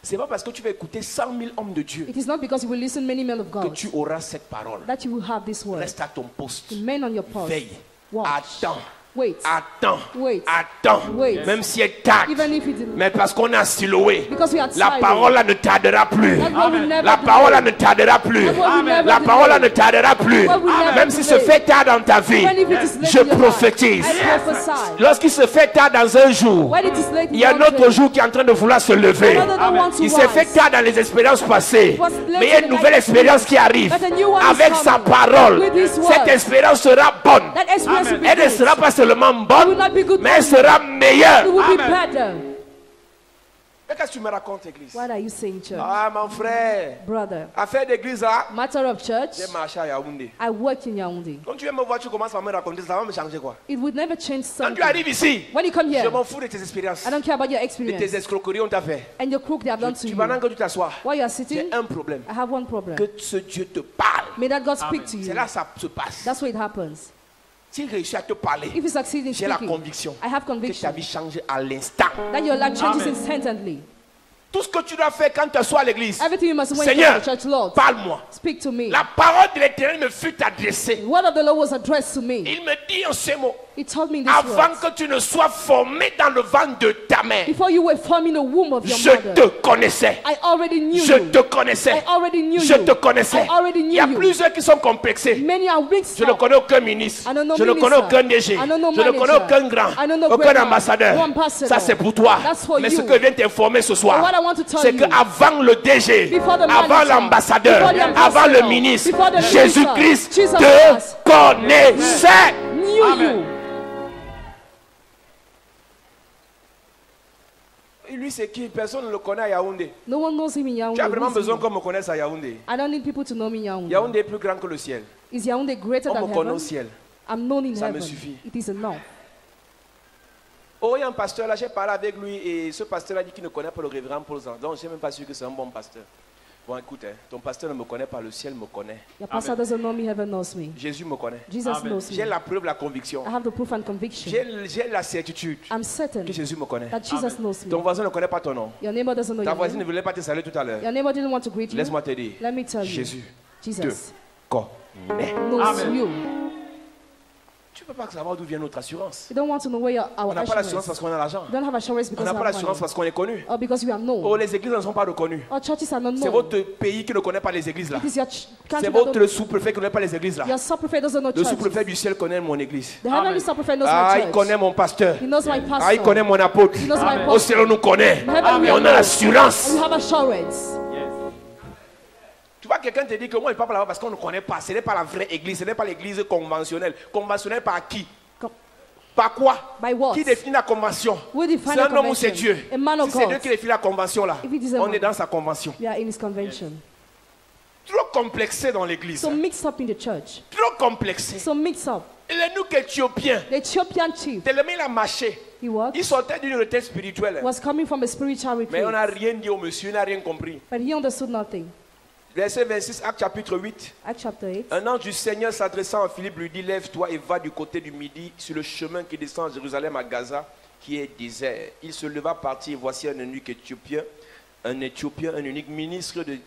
C'est pas parce que tu vas écouter 100 000 hommes de Dieu It is not because you will listen many men of que God tu auras cette parole. that you will have this word. Reste à ton poste. Remain on your post. Veille. Watch. Attends. Wait. Attends. Wait. Attends. Wait. Même si elle tarde. Even if it Mais parce qu'on a siloé. because we are La silent. parole là ne tardera plus. That word will never La delay. parole là ne tardera plus. That word will never La delay. parole là ne tardera plus. That word will never Même si ce delay. fait tard dans ta vie, Even if it is late je in your life, prophétise. I prophesy. Lorsqu'il se fait tard dans un jour, When it is late in il y a un one autre day, jour qui est en train de vouloir se lever. another don't want to Il s'est fait rise. tard dans les expériences passées. was late Mais il y a in une the nouvelle life expérience qui arrive. But a new one is Avec sa coming. parole, With his word. cette expérience sera bonne. That experience will be Elle ne good. sera pas seulement It will bonne, not be good, mais elle sera meilleure. it will be better. Mais qu'est-ce que tu me racontes, église? What are you saying, church? Ah, mon frère. Brother, Affaire d'église là, matter of church, j'ai marché à Yaoundé. I work in Yaoundé. Quand tu viens me voir, tu commences à me raconter, ça va me changer quoi? It would never change Quand tu something. arrives ici, When you come je here, m'en fous de tes expériences, I don't care about your de experience tes escroqueries on t'a fait. and your crook they have done to you. Pendant que tu t'assois, While you are j'ai sitting, un problème. I have one problem. Que ce Dieu te parle. May that God speak to C'est you. là que ça se passe. That's where it happens. S'il réussit à te parler, If you succeed in j'ai la speaking, conviction I have que ta conviction vie change à l'instant. that your life changes instantly. Tout ce que tu dois faire quand tu sois à l'église. Everything you must when you Seigneur, go to church, Lord. parle-moi. Speak to me. La parole de l'Éternel me fut adressée. The word of the Lord was addressed to me. Il me dit en ces mots, He told me in this avant words. que tu ne sois formé dans le ventre de ta mère, Before you were formed in the womb of your je mother, te connaissais. I already knew Je you. te connaissais. I already knew Je you. te connaissais. I already knew Il y a you. plusieurs qui sont complexés. Many are mixed Je ne up. connais aucun ministre. I don't know Je ne connais minister. aucun DG. I don't know Je ne connais manager. aucun grand. I don't know Aucun great man. ambassadeur. No ambassador. Ça c'est pour toi. That's for Mais you. ce que je viens t'informer ce soir, But what I want to tell c'est you, qu'avant le DG, before the avant manager, l'ambassadeur, before the avant le ambassador, ministre, before the Jésus-Christ minister, Jesus te Christ connaissait. knew you. Et lui c'est qui? Personne ne le connaît à Yaoundé. No one knows him in Yaoundé. Tu as vraiment Who is besoin he? qu'on me connaisse à Yaoundé. I don't need people to know me in Yaoundé. Yaoundé est plus grand que le ciel. Is Yaoundé greater On than me connaît au heaven? ciel. I'm known in Ça me heaven. suffit. It is enough. Oh, il y a un pasteur là, j'ai parlé avec lui et ce pasteur a dit qu'il ne connaît pas le révérend Paul Zan. Donc je ne suis même pas sûr que c'est un bon pasteur. Bon, écoute, ton pasteur ne me connaît pas, le ciel me connaît. Your pastor doesn't know me, heaven knows me. Jésus me connaît. Jesus knows J'ai me. la preuve, la conviction. I have the proof and conviction. J'ai la certitude I'm certain que Jésus me connaît. that Jesus knows Ton me. voisin ne connaît pas ton nom. Your neighbor doesn't know Ta your voisine ne name. voulait pas te saluer tout à l'heure. Your neighbor didn't want to greet you. Laisse-moi te dire, Let me tell you. Jésus Jesus te connaît. knows you. Tu ne peux pas savoir d'où vient notre assurance. You don't want to know where On our n'a pas l'assurance assurance. parce qu'on a l'argent. You don't have assurance On because n'a you pas have l'assurance money. parce qu'on est connu. Or because we are Oh, known. les églises ne sont pas reconnues. Our churches are not C'est known. votre pays qui ne connaît pas les églises là. It is your country C'est that votre don't. sous-préfet qui ne connaît pas les églises là. Your sub-prefect doesn't know Le church. sous-préfet du ciel connaît mon église. The heavenly sub-prefect knows Ah, my il church. connaît mon pasteur. He knows my pastor. Ah, il connaît mon apôtre. He knows my Au apostle. ciel, on nous connaît. Heaven we Et are on a known. l'assurance. And you have assurance. Tu vois, quelqu'un te dit que moi, il ne parle pas là-bas parce qu'on ne connaît pas. Ce n'est pas la vraie église. Ce n'est pas l'église conventionnelle. Conventionnelle par qui? Com- Par quoi? By what? Qui définit la convention? Who define C'est a un homme ou c'est convention? Dieu? A man of Si c'est God. Dieu qui définit la convention là, If it is a on man. est dans sa convention. We are in his convention. Trop complexé dans l'église. So mixed up in the church. Trop complexé. So mixed up. Il est nous qu'Éthiopiens. The Ethiopian chief, Tellement il a marché. he walked, Il sortait d'une retraite spirituelle. was coming from a spiritual Mais on n'a retreat. rien dit au monsieur, il n'a rien compris. But he understood nothing. Verset 26, Acte chapitre 8. Acts chapter 8. Un ange du Seigneur s'adressant à Philippe lui dit, lève-toi et va du côté du midi sur le chemin qui descend à Jérusalem à Gaza, qui est désert. Il se leva, partit, et voici un eunuque éthiopien, un eunuque ministre de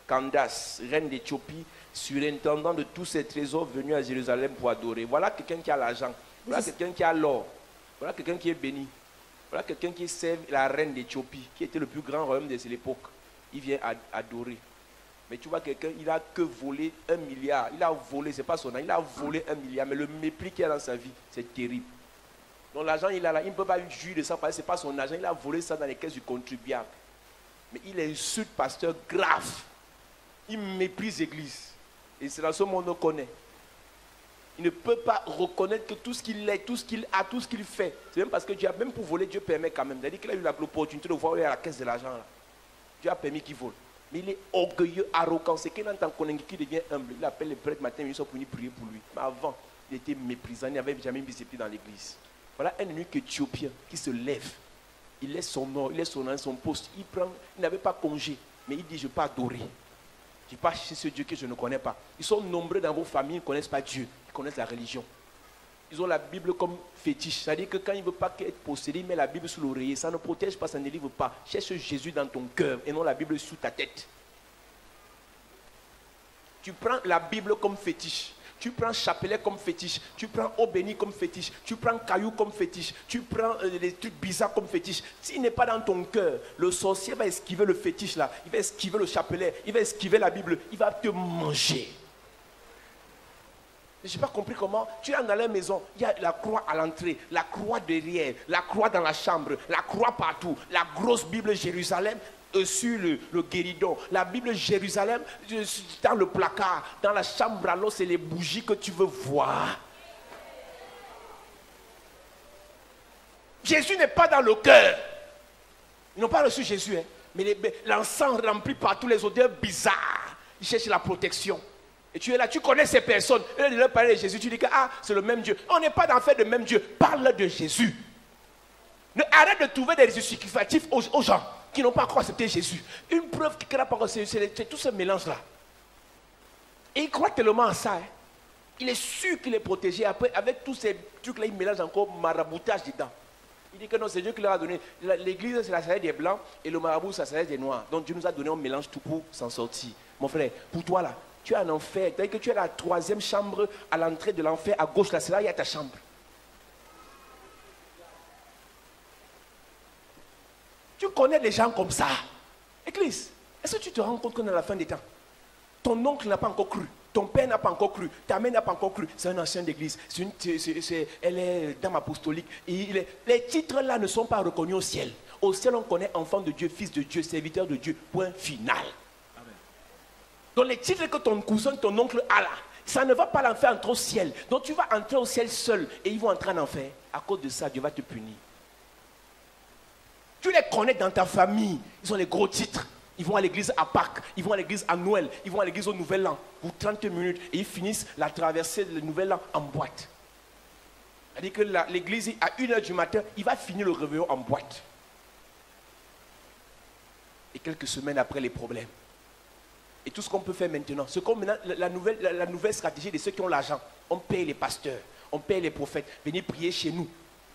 Candace, reine d'Éthiopie, surintendant de tous ses trésors venus à Jérusalem pour adorer. Voilà quelqu'un qui a l'argent, voilà quelqu'un qui a l'or, voilà quelqu'un qui est béni, voilà quelqu'un qui sert la reine d'Éthiopie, qui était le plus grand royaume de cette époque. Il vient adorer. Mais tu vois quelqu'un, il a que volé 1 milliard. Il a volé, c'est pas son argent, il a volé 1 milliard. Mais le mépris qu'il y a dans sa vie, c'est terrible. Donc l'argent, il a là, il ne peut pas jouir de ça parce que ce n'est pas son argent. Il a volé ça dans les caisses du contribuable. Mais il insulte pasteur grave. Il méprise l'église. Et c'est dans ce monde qu'on connaît. Il ne peut pas reconnaître que tout ce qu'il est, tout ce qu'il a, tout ce qu'il fait, c'est même parce que Dieu a, même pour voler, Dieu permet quand même. C'est-à-dire qu'il a eu l'opportunité de voir où il y a la caisse de l'argent là. Dieu a permis qu'il vole. Mais il est orgueilleux, arrogant. C'est qu'il entend qui devient humble. Il appelle les prêtres matin, ils sont pour prier pour lui. Mais avant, il était méprisant. Il n'avait jamais mis ses pieds dans l'église. Voilà un eunuque éthiopien qui se lève. Il laisse son nom, il laisse son poste. Il n'avait pas congé. Mais il dit, je ne vais pas adorer. Je ne vais pas chercher ce Dieu que je ne connais pas. Ils sont nombreux dans vos familles, ils ne connaissent pas Dieu. Ils connaissent la religion. Ils ont la Bible comme fétiche. C'est-à-dire que quand il ne veut pas être possédé, il met la Bible sous l'oreiller. Ça ne protège pas, ça ne délivre pas. Cherche Jésus dans ton cœur et non la Bible sous ta tête. Tu prends la Bible comme fétiche. Tu prends chapelet comme fétiche. Tu prends eau bénie comme fétiche. Tu prends caillou comme fétiche. Tu prends des trucs bizarres comme fétiche. S'il n'est pas dans ton cœur, le sorcier va esquiver le fétiche là. Il va esquiver le chapelet. Il va esquiver la Bible. Il va te manger. Je n'ai pas compris comment. Tu es dans la maison, il y a la croix à l'entrée, la croix derrière, la croix dans la chambre, la croix partout, la grosse Bible Jérusalem sur le guéridon, la Bible Jérusalem dans le placard, dans la chambre, alors c'est les bougies que tu veux voir. Jésus n'est pas dans le cœur. Ils n'ont pas reçu Jésus, hein. Mais l'encens remplit par tous les odeurs bizarres. Ils cherchent la protection. Et tu es là, tu connais ces personnes. Et là, de leur parler de Jésus, tu dis que c'est le même Dieu. On n'est pas dans le fait de même Dieu. Parle de Jésus. Arrête de trouver des justificatifs aux gens qui n'ont pas encore accepté Jésus. Une preuve qui n'a pas encore, c'est tout ce mélange-là. Et il croit tellement à ça. Hein. Il est sûr qu'il est protégé. Après, avec tous ces trucs-là, il mélange encore maraboutage dedans. Il dit que non, c'est Dieu qui leur a donné. L'église, c'est la sagesse des blancs et le marabout, c'est la sagesse des noirs. Donc Dieu nous a donné, on mélange tout pour s'en sortir. Mon frère, pour toi là, tu es en enfer. C'est-à-dire que tu es la 3e chambre à l'entrée de l'enfer, à gauche là, c'est là, il y a ta chambre. Tu connais des gens comme ça. Église, est-ce que tu te rends compte qu'on est à la fin des temps? Ton oncle n'a pas encore cru. Ton père n'a pas encore cru, ta mère n'a pas encore cru. C'est un ancien d'église, elle est dame apostolique. Les titres là ne sont pas reconnus au ciel. Au ciel, on connaît enfant de Dieu, fils de Dieu, serviteur de Dieu, point final. Amen. Donc les titres que ton cousin, ton oncle a là, ça ne va pas l'enfer entrer au ciel. Donc tu vas entrer au ciel seul et ils vont entrer en enfer. À cause de ça, Dieu va te punir. Tu les connais dans ta famille, ils ont les gros titres. Ils vont à l'église à Pâques, ils vont à l'église à Noël, ils vont à l'église au Nouvel An pour 30 minutes et ils finissent la traversée du Nouvel An en boîte. C'est-à-dire que l'église, à 1h du matin, il va finir le réveillon en boîte. Et quelques semaines après, les problèmes. Et tout ce qu'on peut faire maintenant, la nouvelle stratégie de ceux qui ont l'argent, on paye les pasteurs, on paye les prophètes, venez prier chez nous.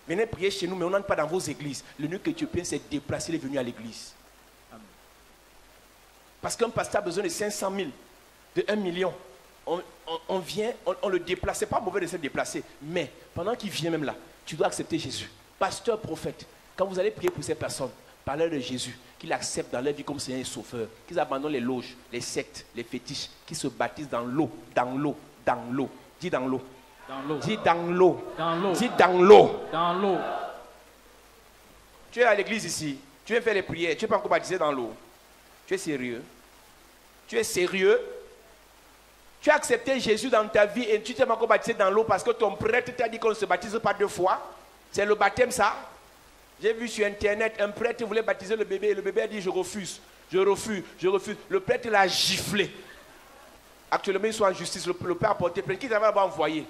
Venez prier chez nous, mais on n'entre pas dans vos églises. Le nœud éthiopien s'est déplacé, il est venu à l'église. Parce qu'un pasteur a besoin de 500 000, de 1 million. On vient, on le déplace. Ce n'est pas mauvais de se déplacer. Mais pendant qu'il vient même là, tu dois accepter Jésus. Pasteur, prophète, quand vous allez prier pour ces personnes, parlez de Jésus, qu'ils acceptent dans leur vie comme Seigneur et Sauveur, qu'ils abandonnent les loges, les sectes, les fétiches, qu'ils se baptisent dans l'eau, dans l'eau, dans l'eau. Dis dans l'eau. Dans l'eau. Dis dans l'eau. Dans l'eau. Dis dans l'eau. Dans l'eau. Tu es à l'église ici, tu viens faire les prières, tu n'es pas encore baptisé dans l'eau. Tu es sérieux? Tu es sérieux? Tu as accepté Jésus dans ta vie et tu t'es encore baptisé dans l'eau parce que ton prêtre t'a dit qu'on ne se baptise pas 2 fois? C'est le baptême ça? J'ai vu sur internet un prêtre voulait baptiser le bébé et le bébé a dit je refuse, je refuse, je refuse. Le prêtre l'a giflé. Actuellement ils sont en justice, le père a porté plainte. Qui t'avait envoyé?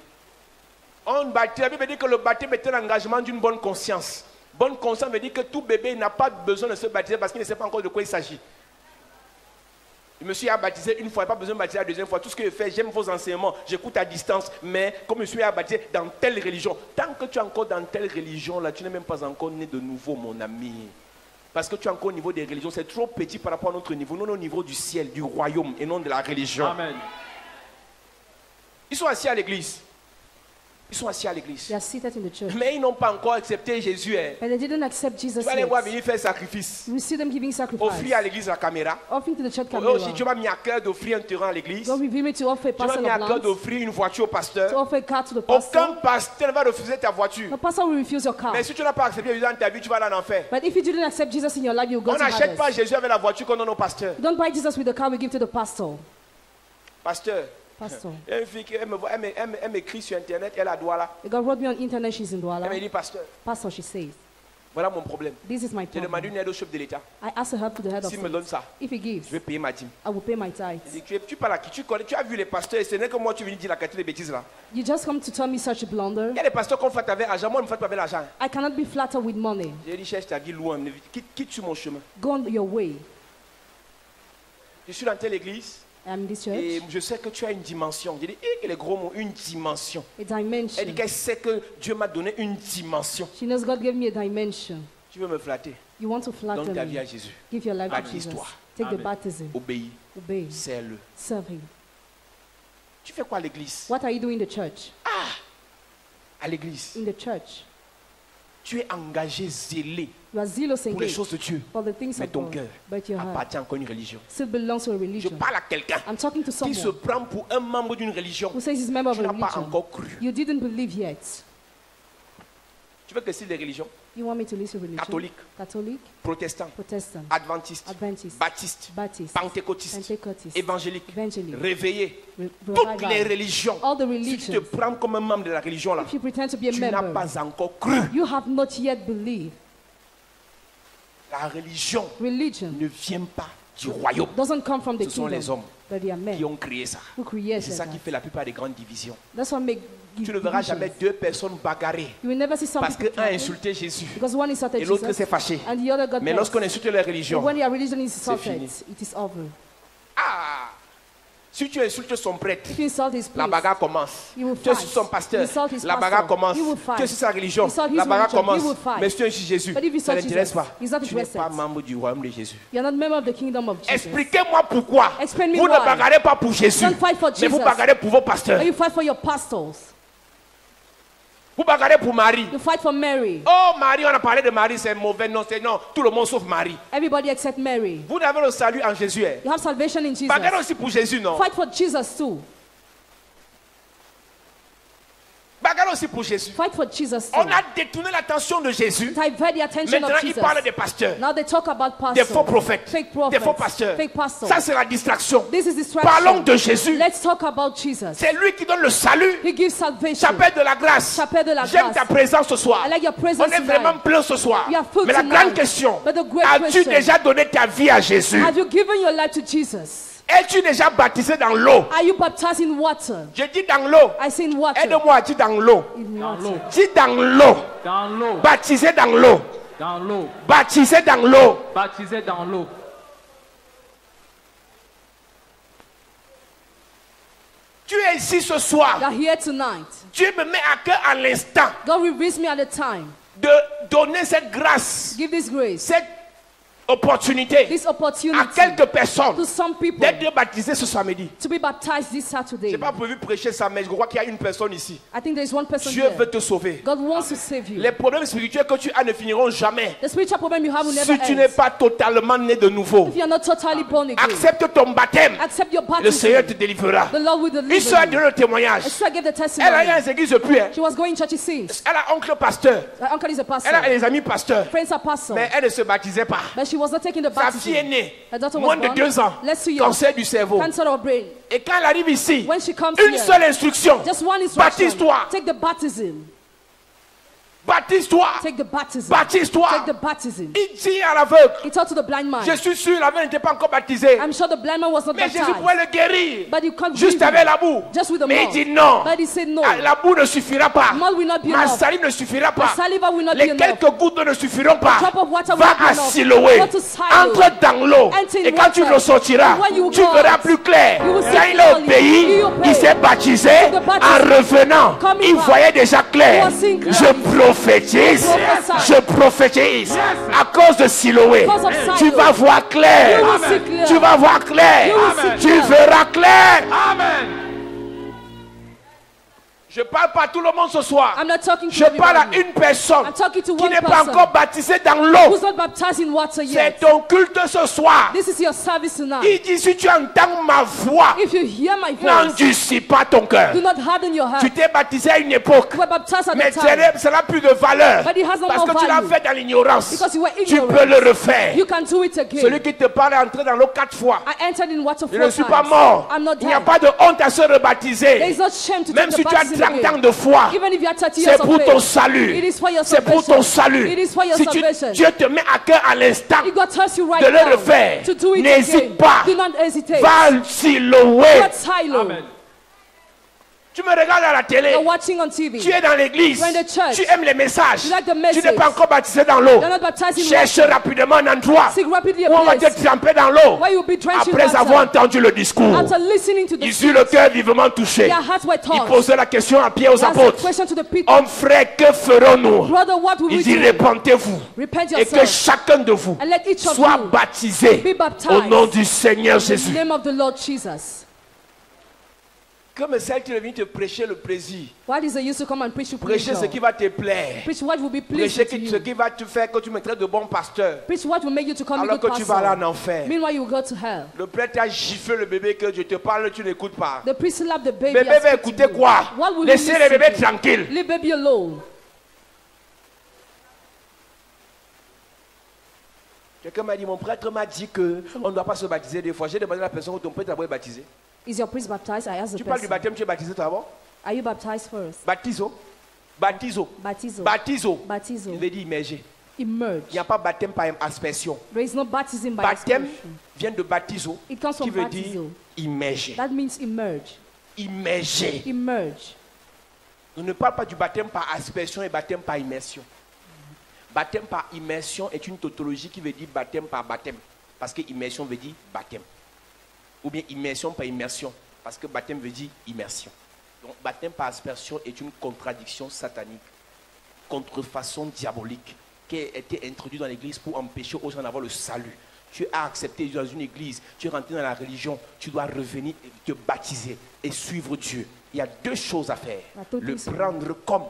On baptise, la Bible dit que le baptême est un engagement d'une bonne conscience. Bonne conscience veut dire que tout bébé n'a pas besoin de se baptiser parce qu'il ne sait pas encore de quoi il s'agit. Je me suis baptisé une fois, pas besoin de baptiser la 2e fois. Tout ce que je fais, j'aime vos enseignements, j'écoute à distance. Mais comme je suis baptisé dans telle religion, tant que tu es encore dans telle religion, là, tu n'es même pas encore né de nouveau, mon ami. Parce que tu es encore au niveau des religions, c'est trop petit par rapport à notre niveau. Nous, on est au niveau du ciel, du royaume et non de la religion. Amen. Ils sont assis à l'église. Ils sont assis à l'église. They are seated in the church. Mais ils n'ont pas encore accepté Jésus. But they didn't accept Jesus Tu vas les yet. voir venir faire sacrifice. We see them giving sacrifice. Offrir à l'église la caméra. Offering to the church Oh, camera. si tu m'as mis à cœur d'offrir un terrain à l'église. God revealed me to offer a Tu m'as parcel mis à of cœur land, d'offrir une voiture au pasteur. to offer a car to the Aucun pastor. pasteur ne va refuser ta voiture. The pastor will refuse your car. Mais si tu n'as pas accepté Jésus dans ta vie, tu vas aller en enfer. But if you didn't accept Jesus in your life, you'll go On to n'achète pas Hades. Jésus avec la voiture qu'on donne au pasteur. Don't buy Jesus with the car we give to the pastor. Pasteur, Pastor. il y a une fille qui elle m'écrit sur internet, elle a Douala. God wrote me on internet, she's in Elle me Douala. dit, pasteur, Pastor, she says, voilà mon problème. this is my J'ai demandé problem. une aide au chef de l'État. I asked her help to the head of S'il me state. donne ça, If he gives, je vais payer ma dîme. I will pay my tithes. Il dit, tu parles à qui? Tu connais, tu as vu les pasteurs et ce n'est que moi tu viens dire la quantité de bêtises là. You just come to tell me such a blunder. Il y a des pasteurs qu'on fait avec l'argent, moi je ne me fais pas avec l'argent. I cannot be flattered with money. J'ai dit, cherche ta vie loin, quitte sur mon chemin. Go on your way. Je suis dans telle église I'm in this et church. je sais que tu as une dimension. J'ai dit, les gros mots, une dimension. A Elle dit dimension. qu'elle sait que Dieu m'a donné une dimension. She knows God gave me a dimension. Tu veux me flatter? You want to flatter Donne ta vie à me. Jésus. Give your life to Baptise-toi. Jesus. Take the Amen. baptism. Obéis. Obey. Serre-le. Serve him. Tu fais quoi à l'église? What are you doing in the church? À l'église. In the church. Tu es engagé, zélé You are zealous and pour les engaged choses de Dieu. for the things Mais of ton God. cœur But your heart appartient encore à une religion. still belongs to a Je religion. parle à quelqu'un I'm talking to qui se someone prend pour un membre d'une religion. who says he's a member of Tu a n'as pas religion. encore cru. You didn't believe yet. Tu veux que c'est des religions? You want me to list a religion? Catholique, Catholic, protestant, Protestant, adventiste, Adventist, baptiste, Baptist, pentecôtiste, Pentecostist, évangélique, Evangelic, réveillé. Re- Toutes les Revival. religions. All the Si tu te religions. prends comme un membre de la religion là, If you pretend to be a tu n'as member, pas encore cru. you have not yet believed. La religion Religion ne vient pas du royaume. doesn't come from the Ce sont les kingdom, hommes but they are qui men ont créé ça. who Et created c'est ça qui that. fait la plupart des grandes divisions. That's what make Tu ne verras jamais divisions. 2 personnes bagarrer You will never see some parce people qu'un a fighting insulté Jésus because one insulted et l'autre Jesus s'est fâché. and the other got Mais vexed. lorsqu'on insulte les religions, But when your religion is fini. insulted, it is over. ah, Si tu insultes son prêtre, If you insult his la priest, bagarre commence. you will Tu insultes fight. son pasteur, You insult his la pastor, bagarre commence. you will Tu fight. insultes sa religion, Insult his la bagarre religion, commence. you will fight. Mais si tu insultes Jésus, But if you ça ne insult t'intéresse Jesus, pas. he's not Tu n'es interested. pas membre du royaume de Jésus. You're not member of the kingdom of Jesus. Expliquez-moi pourquoi Explain me vous ne why. bagarrez pas pour Jésus, Don't fight for mais vous Jesus. bagarrez pour vos pasteurs. Or you fight for your pastors. Vous bagarrez pour Marie. You fight for Mary. Oh, Marie, on a parlé de Marie, c'est mauvais. Non, c'est non. Tout le monde sauf Marie. Everybody except Mary. Vous avez le salut en Jésus. You have salvation in Jesus. Bagarrez aussi pour Jésus, non? Fight for Jesus too. Bagarre aussi pour Jésus. Fight for Jesus too. On a détourné l'attention de Jésus. Divert the attention Maintenant, of il Jesus. parle des pasteurs, Now they talk about pastors. des faux prophètes, Fake des prophets. faux pasteurs. Fake pastors. Ça, c'est la distraction. This is distraction. Parlons de Jésus. Let's talk about Jesus. C'est lui qui donne le salut. He gives salvation. Chapelle de la grâce. Chapelle de la J'aime grâce. ta présence ce soir. I like your presence On est tonight. vraiment plein ce soir. We are full Mais la tonight. grande question, But the great as-tu question, déjà donné ta vie à Jésus? have you given your life to Jesus? Es-tu déjà baptisé dans l'eau? Are you baptized in water? Je dis dans l'eau. I say in water. Aide-moi à dire dans l'eau. In Dans water. l'eau. Dis dans l'eau. Dans l'eau. Baptisé dans l'eau. Dans l'eau. Baptisé dans l'eau. Baptisé dans l'eau. Tu es ici ce soir. You are here tonight. Dieu me met à cœur à l'instant God reveals me at the time. de donner cette grâce, Give this grace, cette opportunité this à opportunity quelques personnes to some people d'être baptisés ce samedi. to be baptized this Je Saturday. n'ai pas prévu prêcher ça, mais je crois qu'il y a une personne ici. I think there is one person Dieu here. veut te sauver. God wants to save you. Les problèmes spirituels que tu as ne finiront jamais The spiritual problem you have will never si tu n'es end. pas totalement né de nouveau. If you are not totally born again, Accepte ton baptême. accept your Le Seigneur te baptism. délivrera. The Lord will Une deliver soeur a you. donné le témoignage. A sister gave the Elle a eu testimony. un église depuis. She was going church since. Elle a oncle pasteur. Her uncle is a pastor. Elle a des amis pasteurs. Friends are pastors. Mais elle ne se baptisait pas. But she was not taking the Sa fille est baptism. née. Her daughter Moins was de born 2 ans. less than young. Cancer du cerveau. Cancer of brain. Et quand elle arrive ici, When she comes une here, seule instruction. just one instruction. Baptise-toi. Take the baptism. Baptise-toi. Take the baptism. Baptise-toi. Take the baptism. Il dit à l'aveugle. He talked to the blind man. Je suis sûr, l'aveugle n'était pas encore baptisé. I'm sure the blind man was not Mais Jésus baptized. pouvait le guérir. But you can't Juste give him. avec la boue. Just with the Mais il mouth. dit non. But he said no. Ah, la boue ne suffira pas. Mouth will not be Ma enough. salive ne suffira The pas. saliva will not be Les enough. quelques gouttes ne suffiront pas. drop of water will Va not be à enough. Siloé. Go to Siloé. Entre dans l'eau. Enter in Et quand tu water. le sortiras, And when you tu go verras out, plus clair. you will see Quand il est au clearly. pays, You will il pay. s'est baptisé. The En baptism. revenant, Coming il back. voyait déjà clair. He was seeing Je clearly. prophétise. Prophesy. Je prophétise. À cause de Siloé, Because of tu Siloé. vas voir clair. You will see clear. Tu vas voir clair. You will see Tu clear. verras clair. Amen. Je parle pas à tout le monde ce soir. I'm not talking to Je parle à everybody. une personne I'm talking to qui one n'est pas person encore baptisée dans l'eau. who's not baptized in water C'est yet. ton culte ce soir. This is your service tonight. Il dit si tu entends ma voix, If you hear my voice, n'endurcis pas ton cœur. do not harden your heart. Tu t'es baptisé à une époque, You were baptized at mais the time. ça n'a plus de valeur. But it has no Parce more que tu l'as value. fait dans l'ignorance. Because you were Tu ignorant. peux le refaire. You can do it again. Celui qui te parle est entré dans l'eau 4 fois. I entered in water Je 4 ne suis times. pas mort. I'm not Il n'y a dead. pas de honte à se There is rebaptiser. no shame to Même take si the tu as baptism 30 ans again. de foi, Even if you are 30 c'est years of pour ton faith. salut. It is for your C'est pour ton salvation. salut. It is for your Si salvation. Dieu te met à cœur à l'instant If God tells you right de le now refaire, to do it n'hésite again, pas. do not hesitate. Va Siloé. Not Silo. Amen. Tu me regardes à la télé. You're watching on TV. Tu es dans l'église. You're in the church. Tu aimes les messages. You like the Tu n'es message. pas encore baptisé dans l'eau. You're not baptized in Cherche water. rapidement un endroit Seek rapidly a où on va te place tremper dans l'eau. where you'll be drenched in Après water. avoir entendu le discours. After listening to the Ils eurent le cœur vivement touché. their hearts were Il touched. posait la question à Pierre aux He asked a apôtres. question to the people. Homme frère, que ferons-nous? Brother, what will Il we dit do? répentez-vous Repent et que yourself chacun de vous and let each of soit you baptisé be baptized au nom du Seigneur in the Jésus. name of the Lord Jesus. Comme celle qui est venue te prêcher le plaisir. Why is it used to come and preach you Prêcher ce pleasure? qui va te plaire. Preach what will be pleasing Prêcher to ce you. qui va te faire que tu mettrais de bons pasteurs. Preach what will make you to come Alors a good que tu vas aller en pastor. enfer. Meanwhile, you will go to hell. Le prêtre a giflé le bébé que je te parle, tu n'écoutes pas. The priest slapped the baby. Bébé and va spit to écouter you. quoi? What will Laissez you les listen bébés to? tranquilles. Leave baby alone. Quelqu'un m'a dit, mon prêtre m'a dit qu'on ne doit pas se baptiser deux fois. J'ai demandé à la personne, ton prêtre d'abord est baptisé. Is your priest baptized? I asked Tu the parles du person. baptême, tu es baptisé d'abord? Are you baptized first? Baptiso. Baptiso. Baptizo. Baptiso. Baptizo. Il veut dire immergé. Il Immerge. n'y a pas baptême par aspersion. There is no baptism by Baptême aspersion. vient de baptiso, It comes qui from veut dire baptizo. immergé. That means immerge. Immergé. Immerge. On ne parle pas du baptême par aspersion et baptême par immersion. Baptême par immersion est une tautologie qui veut dire baptême par baptême. Parce que immersion veut dire baptême. Ou bien immersion par immersion. Parce que baptême veut dire immersion. Donc baptême par aspersion est une contradiction satanique, contrefaçon diabolique qui a été introduite dans l'église pour empêcher aux gens d'avoir le salut. Tu as accepté dans une église, tu es rentré dans la religion, tu dois revenir et te baptiser et suivre Dieu. Il y a deux choses à faire. Le prendre comme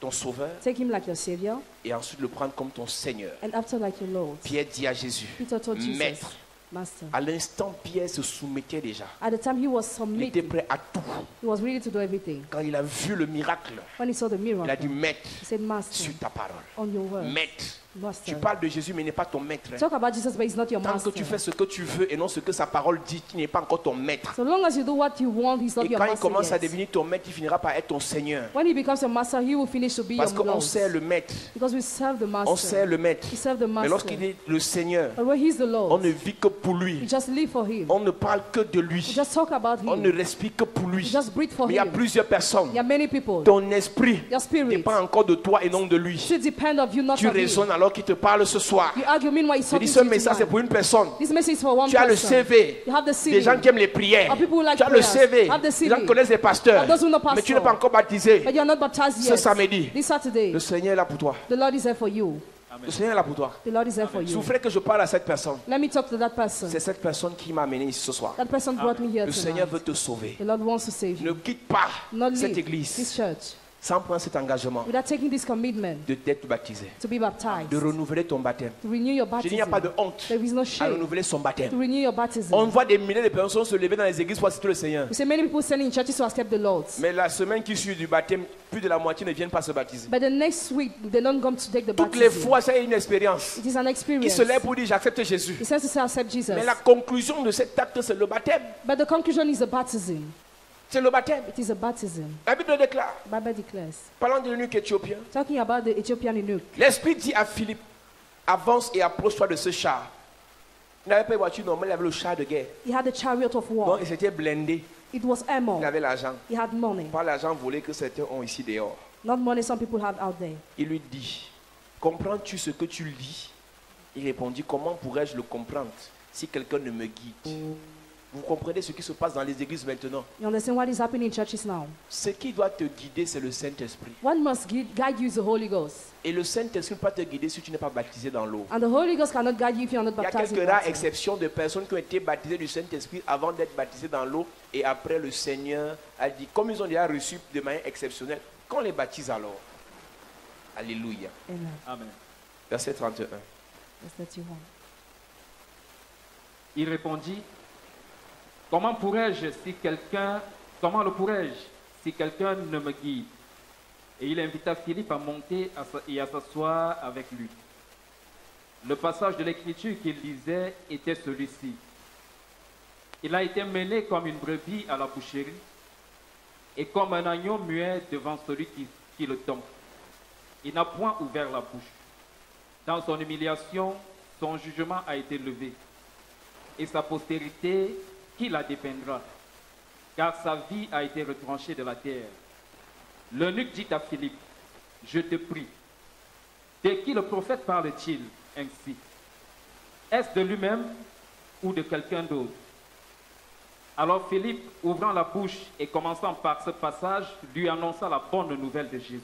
ton sauveur Take him like your savior, et ensuite le prendre comme ton Seigneur. and after like your Lord. Pierre dit à Jésus, Peter told Jesus, Maître, Master. à l'instant Pierre se soumettait déjà. At the time he was Il était submitted, prêt à tout. he was ready to do everything. Quand il a vu le miracle, When he saw the il a miracle, dit Maître, he said, Master, sur ta parole. on your word. Maître, Master. tu parles de Jésus mais il n'est pas ton maître. Hein. Talk about Jesus, but he's not your Tant que master. tu fais ce que tu veux et non ce que sa parole dit, tu n'es pas encore ton maître. So long as you do what you want, he's not Et your quand il master commence à yet. devenir ton maître, il finira par être ton Seigneur. When he becomes your master, he will finish to be Parce your qu'on Lord. sert le maître. Because we serve the On master. sert le maître. We serve the Mais master. lorsqu'il est le Seigneur, But when he's the on Lord, ne vit que pour we lui. just live for him. On ne parle que de We lui. just talk about On ne him. respire que pour We lui. just breathe for Mais il y a him. plusieurs personnes. There are many people. Ton esprit Your spirit dépend encore de toi et non de lui. should depend of you, not Tu of him. raisonnes alors qu'il te parle ce soir. You argue, meanwhile he's Je dis talking ce to you message c'est tonight. pour une personne. This message is for one Tu as le person. CV. You have the Des CV. gens qui aiment les prières. Of people who like Tu as le prayers. CV. Have the Des CV. gens qui connaissent les pasteurs. Of those who know Mais tu n'es pas pastor. encore baptisé. But you are not baptized Ce yet. samedi, This Saturday, le Seigneur est là pour toi. the Lord is there for you. Le Seigneur est là pour toi. The Lord is there for Si you. vous voulez que je parle à cette personne, Let me talk to that person. c'est cette personne qui m'a amené ici ce soir. That person brought me here Le Seigneur tonight. veut te sauver. The Lord wants to save Ne you. quitte pas Not cette leave this église church sans prendre cet engagement without taking this commitment de t'être baptisé, to be baptized, de renouveler ton baptême. to renew your Je dis, il n'y a baptism. pas de honte There is no à shame renouveler son to baptême. renew your baptism. On voit des milliers de personnes se lever dans les églises pour assister le Seigneur. We see many people standing in churches to accept the Lord. Mais la semaine qui suit du baptême, plus de la moitié ne viennent pas se baptiser. But the next week, they don't come to take the Toutes les baptism. fois, c'est une expérience. It is an Ils experience. se lèvent pour dire j'accepte Jésus. He says to say, accept Jesus. Mais la conclusion de cet acte, c'est le baptême. But the conclusion is the baptism. C'est le baptême. It is a baptism. La Bible déclare, The Bible declares. parlant de l'eunuque éthiopien, Talking about the Ethiopian eunuch. l'Esprit dit à Philippe, avance et approche-toi de ce char. Il n'avait pas de voiture normale, il avait le char de guerre. He had a chariot of war. Donc il s'était blindé, It was il armor. avait l'argent. He had money. Pas l'argent volé que certains ont ici dehors. Not money some people have out there. Il lui dit, comprends-tu ce que tu lis? Il répondit, comment pourrais-je le comprendre si quelqu'un ne me guide? Vous comprenez ce qui se passe dans les églises maintenant? You understand what is happening in churches now? Ce qui doit te guider, c'est le Saint-Esprit. What must guide you is the Holy Ghost. Et le Saint-Esprit ne peut pas te guider si tu n'es pas baptisé dans l'eau. And the Holy Ghost cannot guide you if you are not Il y a baptized in quelques rares water. exceptions de personnes qui ont été baptisées du Saint-Esprit avant d'être baptisées dans l'eau. Et après, le Seigneur a dit, comme ils ont déjà reçu de manière exceptionnelle, qu'on les baptise alors. Alléluia. Amen. Amen. Verset 31. Verse 31. Il répondit, comment le pourrais-je si quelqu'un ne me guide? Et il invita Philippe à monter et à s'asseoir avec lui. Le passage de l'écriture qu'il lisait était celui-ci. Il a été mené comme une brebis à la boucherie et comme un agneau muet devant celui qui le tombe. Il n'a point ouvert la bouche. Dans son humiliation, son jugement a été levé. Et sa postérité, qui la dépeindra? Car sa vie a été retranchée de la terre. L'eunuque dit à Philippe, je te prie, de qui le prophète parle-t-il ainsi? Est-ce de lui-même ou de quelqu'un d'autre? Alors Philippe, ouvrant la bouche et commençant par ce passage, lui annonça la bonne nouvelle de Jésus.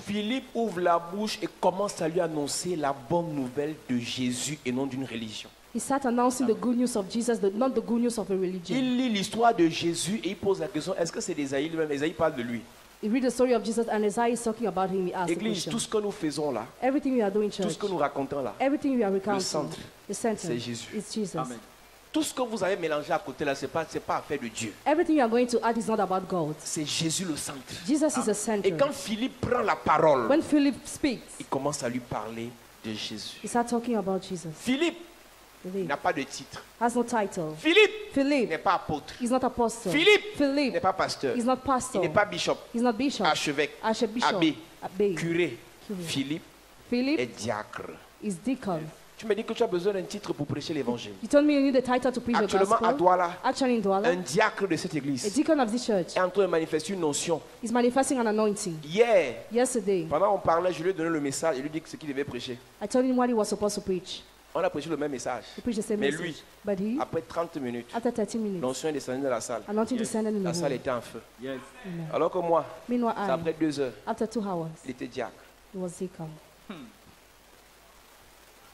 Philippe ouvre la bouche et commence à lui annoncer la bonne nouvelle de Jésus et non d'une religion. He started announcing the good news of Jesus, not the good news of a religion. Il lit l'histoire de Jésus et il pose la question, est-ce que c'est d'Ésaïe lui-même? Ésaïe parle de lui. He read the story of Jesus and Isaiah is talking about him. He asked the Église, question. tout ce que nous faisons là, Everything we are doing in tout church, ce que nous racontons là, everything we are recounting, centre, the center c'est Jésus. is Jesus. Amen. tout ce que vous avez mélangé à côté là, c'est pas affaire de Dieu. Everything you are going to add is not about God. C'est Jésus le centre. Jesus is the center. Et quand Philippe prend la parole, When Philip speaks, il commence à lui parler de Jésus. he starts talking about Jesus. Philippe Philip n'a pas de titre. has no title. Philippe n'est Philip pas apôtre. is not apostle. Philippe Philip n'est pas pasteur. is not Il pastor. n'est pas bishop, He's not bishop. archevêque, Archbishop. abbé, Abbé. curé. Curé. Philippe est Philip diacre. is deacon. Tu me dis que tu as besoin d'un titre pour prêcher l'évangile. You told me you need a title to preach the Actuellement, à gospel. Douala, Actually in Douala, un diacre de cette a église deacon of this church est en train de manifester une notion. is manifesting an anointing. Hier, Yesterday, pendant qu'on parlait, je lui ai donné le message et lui ai dit ce qu'il devait prêcher. I told him what he was supposed to preach. On a prêché le même message. He preached the same Mais message. lui, But he, après 30 minutes, after 30 minutes, l'onction est descendue dans la salle. anointing descended in La the salle room. était en feu. Yes. Amen. Alors que moi, Meanwhile, c'est après 2 heures, after 2 hours, il était diacre. he was deacon.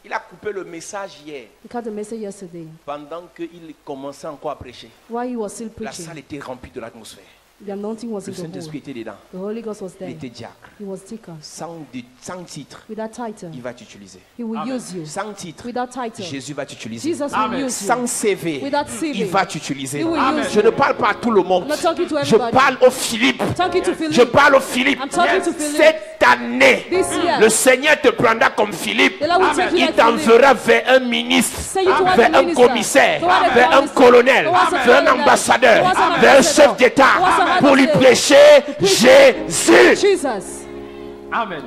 Il a coupé le message hier He got the message yesterday. pendant qu'il commençait encore à prêcher. While he was still La preaching, salle était remplie de l'atmosphère. the anointing was Le in the Saint-Esprit room. était dedans. The Holy Ghost was Il there. était diacre. He was deacon. Sans titre, Without title, il va t'utiliser. he will Amen. use you. Sans titre, Without title, Jésus va t'utiliser. Jesus will Amen. use you. Sans CV, Without CV, il va t'utiliser. he will Amen. use Je you. ne parle pas à tout le monde. I'm not talking to Je everybody. parle au Philippe. I'm talking to Philip. Je parle au Philippe. I'm talking to Philip. Cette année, This year, le Seigneur te prendra comme Philippe. the Lord will take you Il like Philip. t'enverra vers un ministre, Send you towards vers the un minister, commissaire, towards a vers un commissaire, colonel, towards a vers un colonel, ambassadeur, towards an vers un ambassador, chef d'État towards a pour lui head of prêcher Jésus. Jesus. Amen.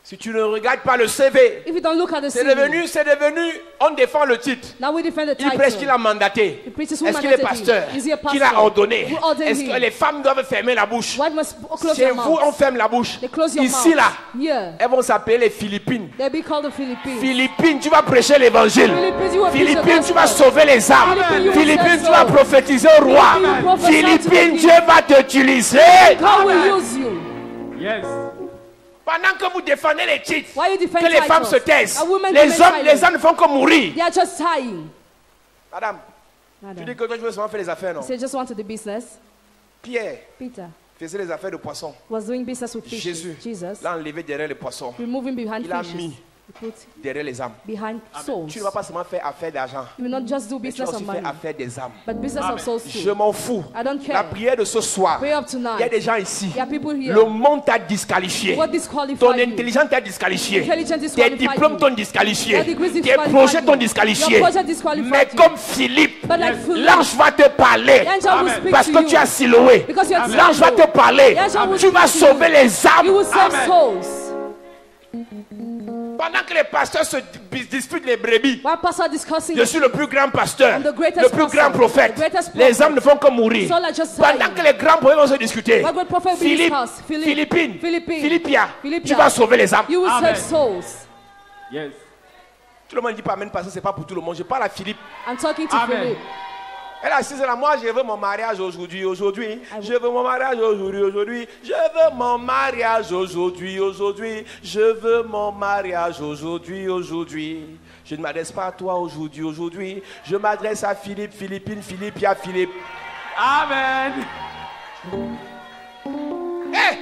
Si tu ne regardes pas le CV, If you don't look at the c'est CV, devenu, on défend le titre. now we defend the Il prêche qu'il title. a mandaté. He preaches who Est-ce qu'il est mandated him. pasteur? Is he a Qu'il a pastor? ordonné? Who ordained Est-ce que him? les femmes doivent fermer la bouche? What must close Chez your vous, on mouth? ferme la bouche. They close your Ici, mouth. là, Here, elles vont s'appeler les Philippines. they'll be called the Philippines. Philippines, tu vas prêcher l'évangile. Philippines, you will preach the Philippines, tu vas gospel. sauver les âmes. Philippines, you will Philippines, save tu vas souls. prophétiser au roi. Philippines, you prophesy to Philippines, the Dieu va t'utiliser. God will use you. Yes. Pendant que vous défendez les titres, Why you defend que les femmes titles? se taisent. A woman Les remains hommes silent. ne font que mourir. They are just dying. Madame, tu Madam, dis que toi, tu veux seulement faire les affaires, non? he said, just want to do business. Pierre Peter faisait les affaires de poissons. was doing business with fish. Jésus Jesus, l'a enlevé derrière les poissons. removing behind Il a fishes. mis He put derrière les âmes. behind souls. Tu ne vas pas seulement faire affaire d'argent, You will not just do mais tu vas business aussi of money, faire affaire des âmes. but business of souls Je too. m'en fous. I don't La care. prière de ce soir, Pray up il y a tonight. des gens ici. There are people here. Le monde t'a disqualifié. What Ton disqualified you? intelligence t'a disqualifié. Intelligence Tes disqualified diplômes you. t'ont disqualifié. Your degrees Tes disqualified projets you. t'ont disqualifié. Your project disqualified Mais you. comme Philippe, But like Philip, l'ange va te parler. the angel will speak Parce to que you. tu as Siloé. Because you are L'ange va Siloé. te parler. The angel will Tu vas speak to you. sauver les You will âmes. save souls. Pendant que les pasteurs se disputent les brebis, One pastor discussing je suis le plus grand pasteur, I'm the greatest le plus pastor, grand prophète. the greatest Les prophet. âmes ne font que mourir. Souls are just Pendant dying. que les grands prophètes vont se discuter, What great prophet will be Philippe, discussed? Philippine, Philippine, Philippia, Philippia. tu vas sauver les âmes. You will Amen. save souls. Yes. Tout le monde dit pas amen parce que c'est pas pour tout le monde. Je parle à Philippe. I'm talking to Amen. Philip. Elle a assise là, moi je veux mon mariage aujourd'hui. will- Je veux mon mariage aujourd'hui. Je veux mon mariage aujourd'hui. Je veux mon mariage aujourd'hui. Je ne m'adresse pas à toi aujourd'hui. Je m'adresse à Philippe, Philippine, Philippia, Philippe. Amen. Hé!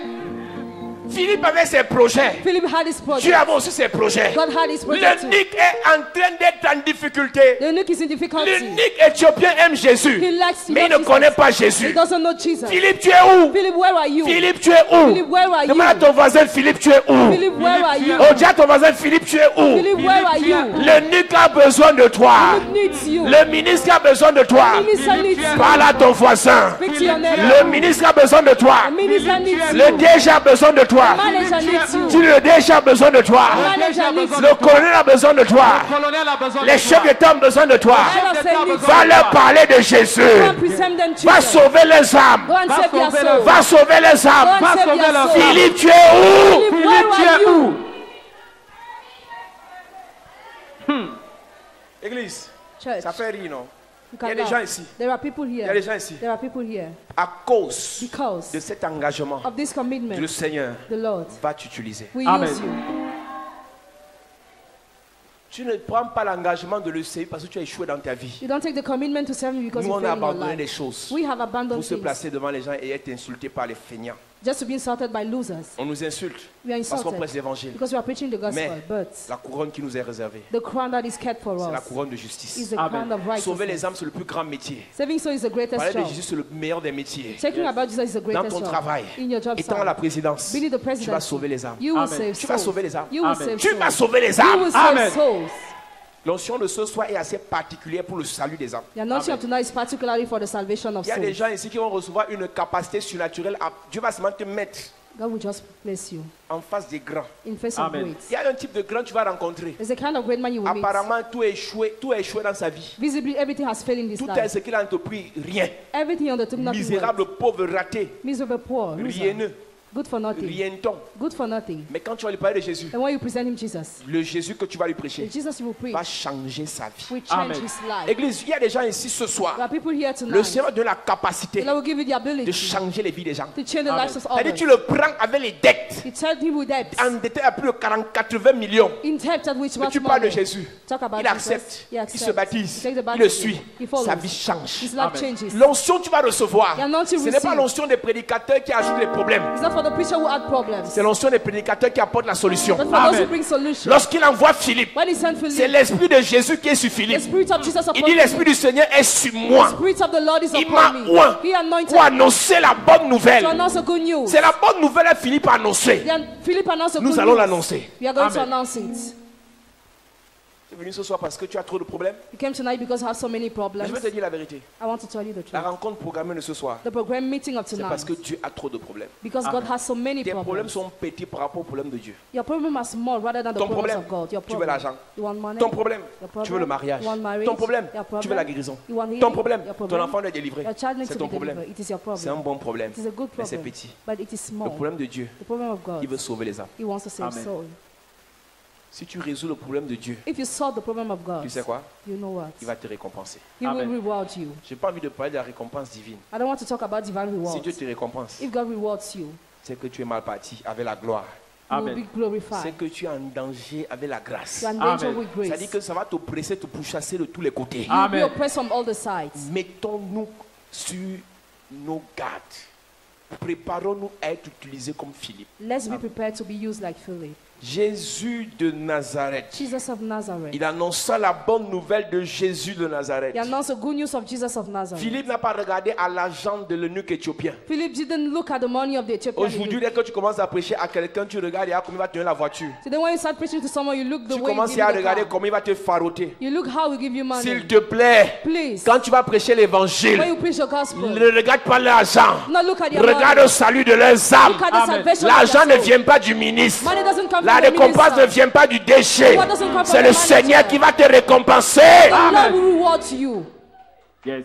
Philippe avait ses projets. Philip had his project. Dieu avait aussi ses projets. God had his project too. L'eunuque est en train d'être en difficulté. The eunuch is in difficulty. L'eunuque éthiopien aime Jésus, He likes mais il ne connaît pas He Jésus. doesn't know Jesus. Philippe, tu es où? Philip, where are you? Philippe, tu es où? Philip, where are Demande à you? ton voisin, Philippe, tu es où? Philip, where are you? Oh, dis à ton voisin, Philippe, tu es où? Philip, where are you? L'eunuque a besoin de toi. Philip needs you. Le ministre a besoin de toi. Minister needs you. Parle à ton voisin. Speak to your neighbor. Le ministre a besoin de toi. The minister needs Le you. DG a besoin de toi. Manager needs Tu you. le DG a besoin de toi. Manager needs you. Le colonel a besoin de toi. Colonel a besoin Les de chefs toi. d'État ont besoin de toi. Head of state needs Va you. leur parler de Jésus. Go and present them Va Jesus. sauver les âmes. Go and save their sauver soul. Va sauver les Go âmes. and save sauver their leur soul. Philippe, tu es où? Philip, where tu are es you? Église, Church, ça fait rire, non? you Il y a can des laugh. gens ici. There are people Il y a des here. gens ici. There are people here. À cause Because de cet engagement, of this le commitment, Seigneur the Lord va t'utiliser. will Amen. use you. Tu ne prends pas l'engagement de le servir parce que tu as échoué dans ta vie. You don't take the commitment to serve me because Nous, you on a failed in your abandonné des life. choses We have abandoned pour se things placer devant les gens et être insulté par les feignants. just to be insulted by losers. On nous insulte We are parce qu'on insulted prêche l'évangile. because we are preaching the gospel. Mais But la couronne qui nous est réservée, the crown that is kept for c'est la us couronne de is justice. the Amen. crown of Sauver les righteousness. âmes, c'est le plus grand métier. Saving soul is the greatest Parler de job. Jésus, c'est le meilleur des métiers. Talking about Jesus is the Dans greatest ton job. travail, In your job étant à la site, présidence, being the tu vas president, sauver les âmes. you will Amen. save Tu vas souls. sauver les âmes. You will Amen. save Tu vas souls. sauver les You will âmes. save Amen. souls. L'onction de ce soir est assez particulière pour le salut des âmes. The anointing of tonight is particularly for the salvation of Il y a des souls. gens ici qui vont recevoir une capacité surnaturelle. Dieu va seulement te mettre God will just bless you en face des grands. in face of Amen. greats. Il y a un type de grand que tu vas rencontrer. There's a kind of great man you will meet. Apparemment, tout a échoué dans sa vie. Visibly, everything has failed in this Tout est life. ce qu'il a entrepris, rien. Everything on the top, nothing works. Misérable, pauvre, raté, Miserable, poor, loser, rieneux. good for nothing. rienton. Good for nothing. Mais quand tu vas lui parler de Jésus, And when you present him Jesus, le Jésus que tu vas lui prêcher the Jesus you will preach va changer sa vie. will change Amen. his life. Église, il y a des gens ici ce soir. There are people here Le tonight. Seigneur donne la capacité The Lord will give you the de ability changer les vies des gens. to change the Amen. lives of C'est-à-dire others. tu le prends avec les dettes. You tell him with debts. Endetté à plus de 80 millions. In debt at which Mais much tu parles de money. Jésus. Talk about Il Jesus. accepte. He Il accepts. se baptise. He takes the Il le baptism. suit. He follows. Sa vie change. His life Amen. changes. L'onction que tu vas recevoir, The anointing ce n'est pas receive. l'onction des prédicateurs qui ajoute les problèmes. It's not for the preacher who had problems, C'est l'onction des prédicateurs qui apporte la solution. but for those who Amen. bring solution. Lorsqu'il envoie Philippe, When he sent c'est Philip, l'esprit de Jésus qui est sur the Philippe. spirit of Jesus Il upon dit him. l'esprit du Seigneur est sur moi. The spirit of the Lord is Il m'a upon me. oint He anointed pour annoncer la bonne nouvelle. to announce the good news. C'est la bonne nouvelle que Philippe a annoncée. Then Philip announced the Nous good allons news. l'annoncer. We are going to Amen. announce it. Tu es venu ce soir parce que tu as trop de problèmes. You came tonight because you have so many Mais problems. je vais te dire la vérité. I want to tell you the La truth. rencontre programmée de ce soir, The program meeting of c'est tonight, parce que Dieu a trop de problèmes. because God has so many Tes problèmes problems. sont petits par rapport aux problèmes de Dieu. Your problem is small rather than the Ton problems problème, of God. Your tu veux problem. l'argent. You want money. Ton problème, Your problem. tu veux le mariage. You want marriage. Ton problème, Your problem. tu veux la guérison. You want Ton healing. problème, Your ton problem. enfant doit être délivré. Your child needs C'est to ton be problème. delivered. It is your C'est un problem. bon problème. It is a good Mais c'est problem. petit. But it is Le small. problème de Dieu, The problem of God, il veut sauver les âmes. He wants to save Amen. soul. Si tu résous le problème de Dieu, If you solve the problem of God, tu sais quoi? you know what? Il va te récompenser. He Amen. will reward you. Je n'ai pas envie de parler de la récompense divine. I don't want to talk about divine Si rewards. Dieu te récompense, If God rewards you, c'est que tu es mal parti avec la gloire. you will Amen. be glorified. C'est que tu es en danger avec la grâce. You are in danger Amen. with C'est-à-dire grace. que ça va t'oppresser, te pourchasser de tous les côtés. You will be Amen. oppressed from all the sides. Mettons-nous sur nos gardes. Préparons-nous à être utilisés comme Philippe. Let's be prepared to be used like Philip. Jésus de Nazareth. Jesus of Nazareth. Il annonça la bonne nouvelle de Jésus de Nazareth. He announced the good news of Jesus of Nazareth. Philippe n'a pas regardé à l'argent de l'eunuque éthiopien. Philip didn't look at the money of the Ethiopian. Aujourd'hui, dès que tu commences à prêcher à quelqu'un, tu regardes à combien il va te donner la voiture. Today when you start preaching to someone, you look the Tu way he commences give à you the regarder car. comment il va te faroter. You look how he give you money. S'il te plaît, Please, quand tu vas prêcher when l'évangile, you preach the gospel, ne regarde pas l'argent. not look at your Regarde money. au salut de leurs âmes. Look at the Amen. salvation L'argent of ne their soul. vient pas du ministre. Money doesn't come La from the récompense ne minister. vient pas du déchet. What doesn't come from C'est the le manager. Seigneur qui va te récompenser. The Lord will reward you. Yes.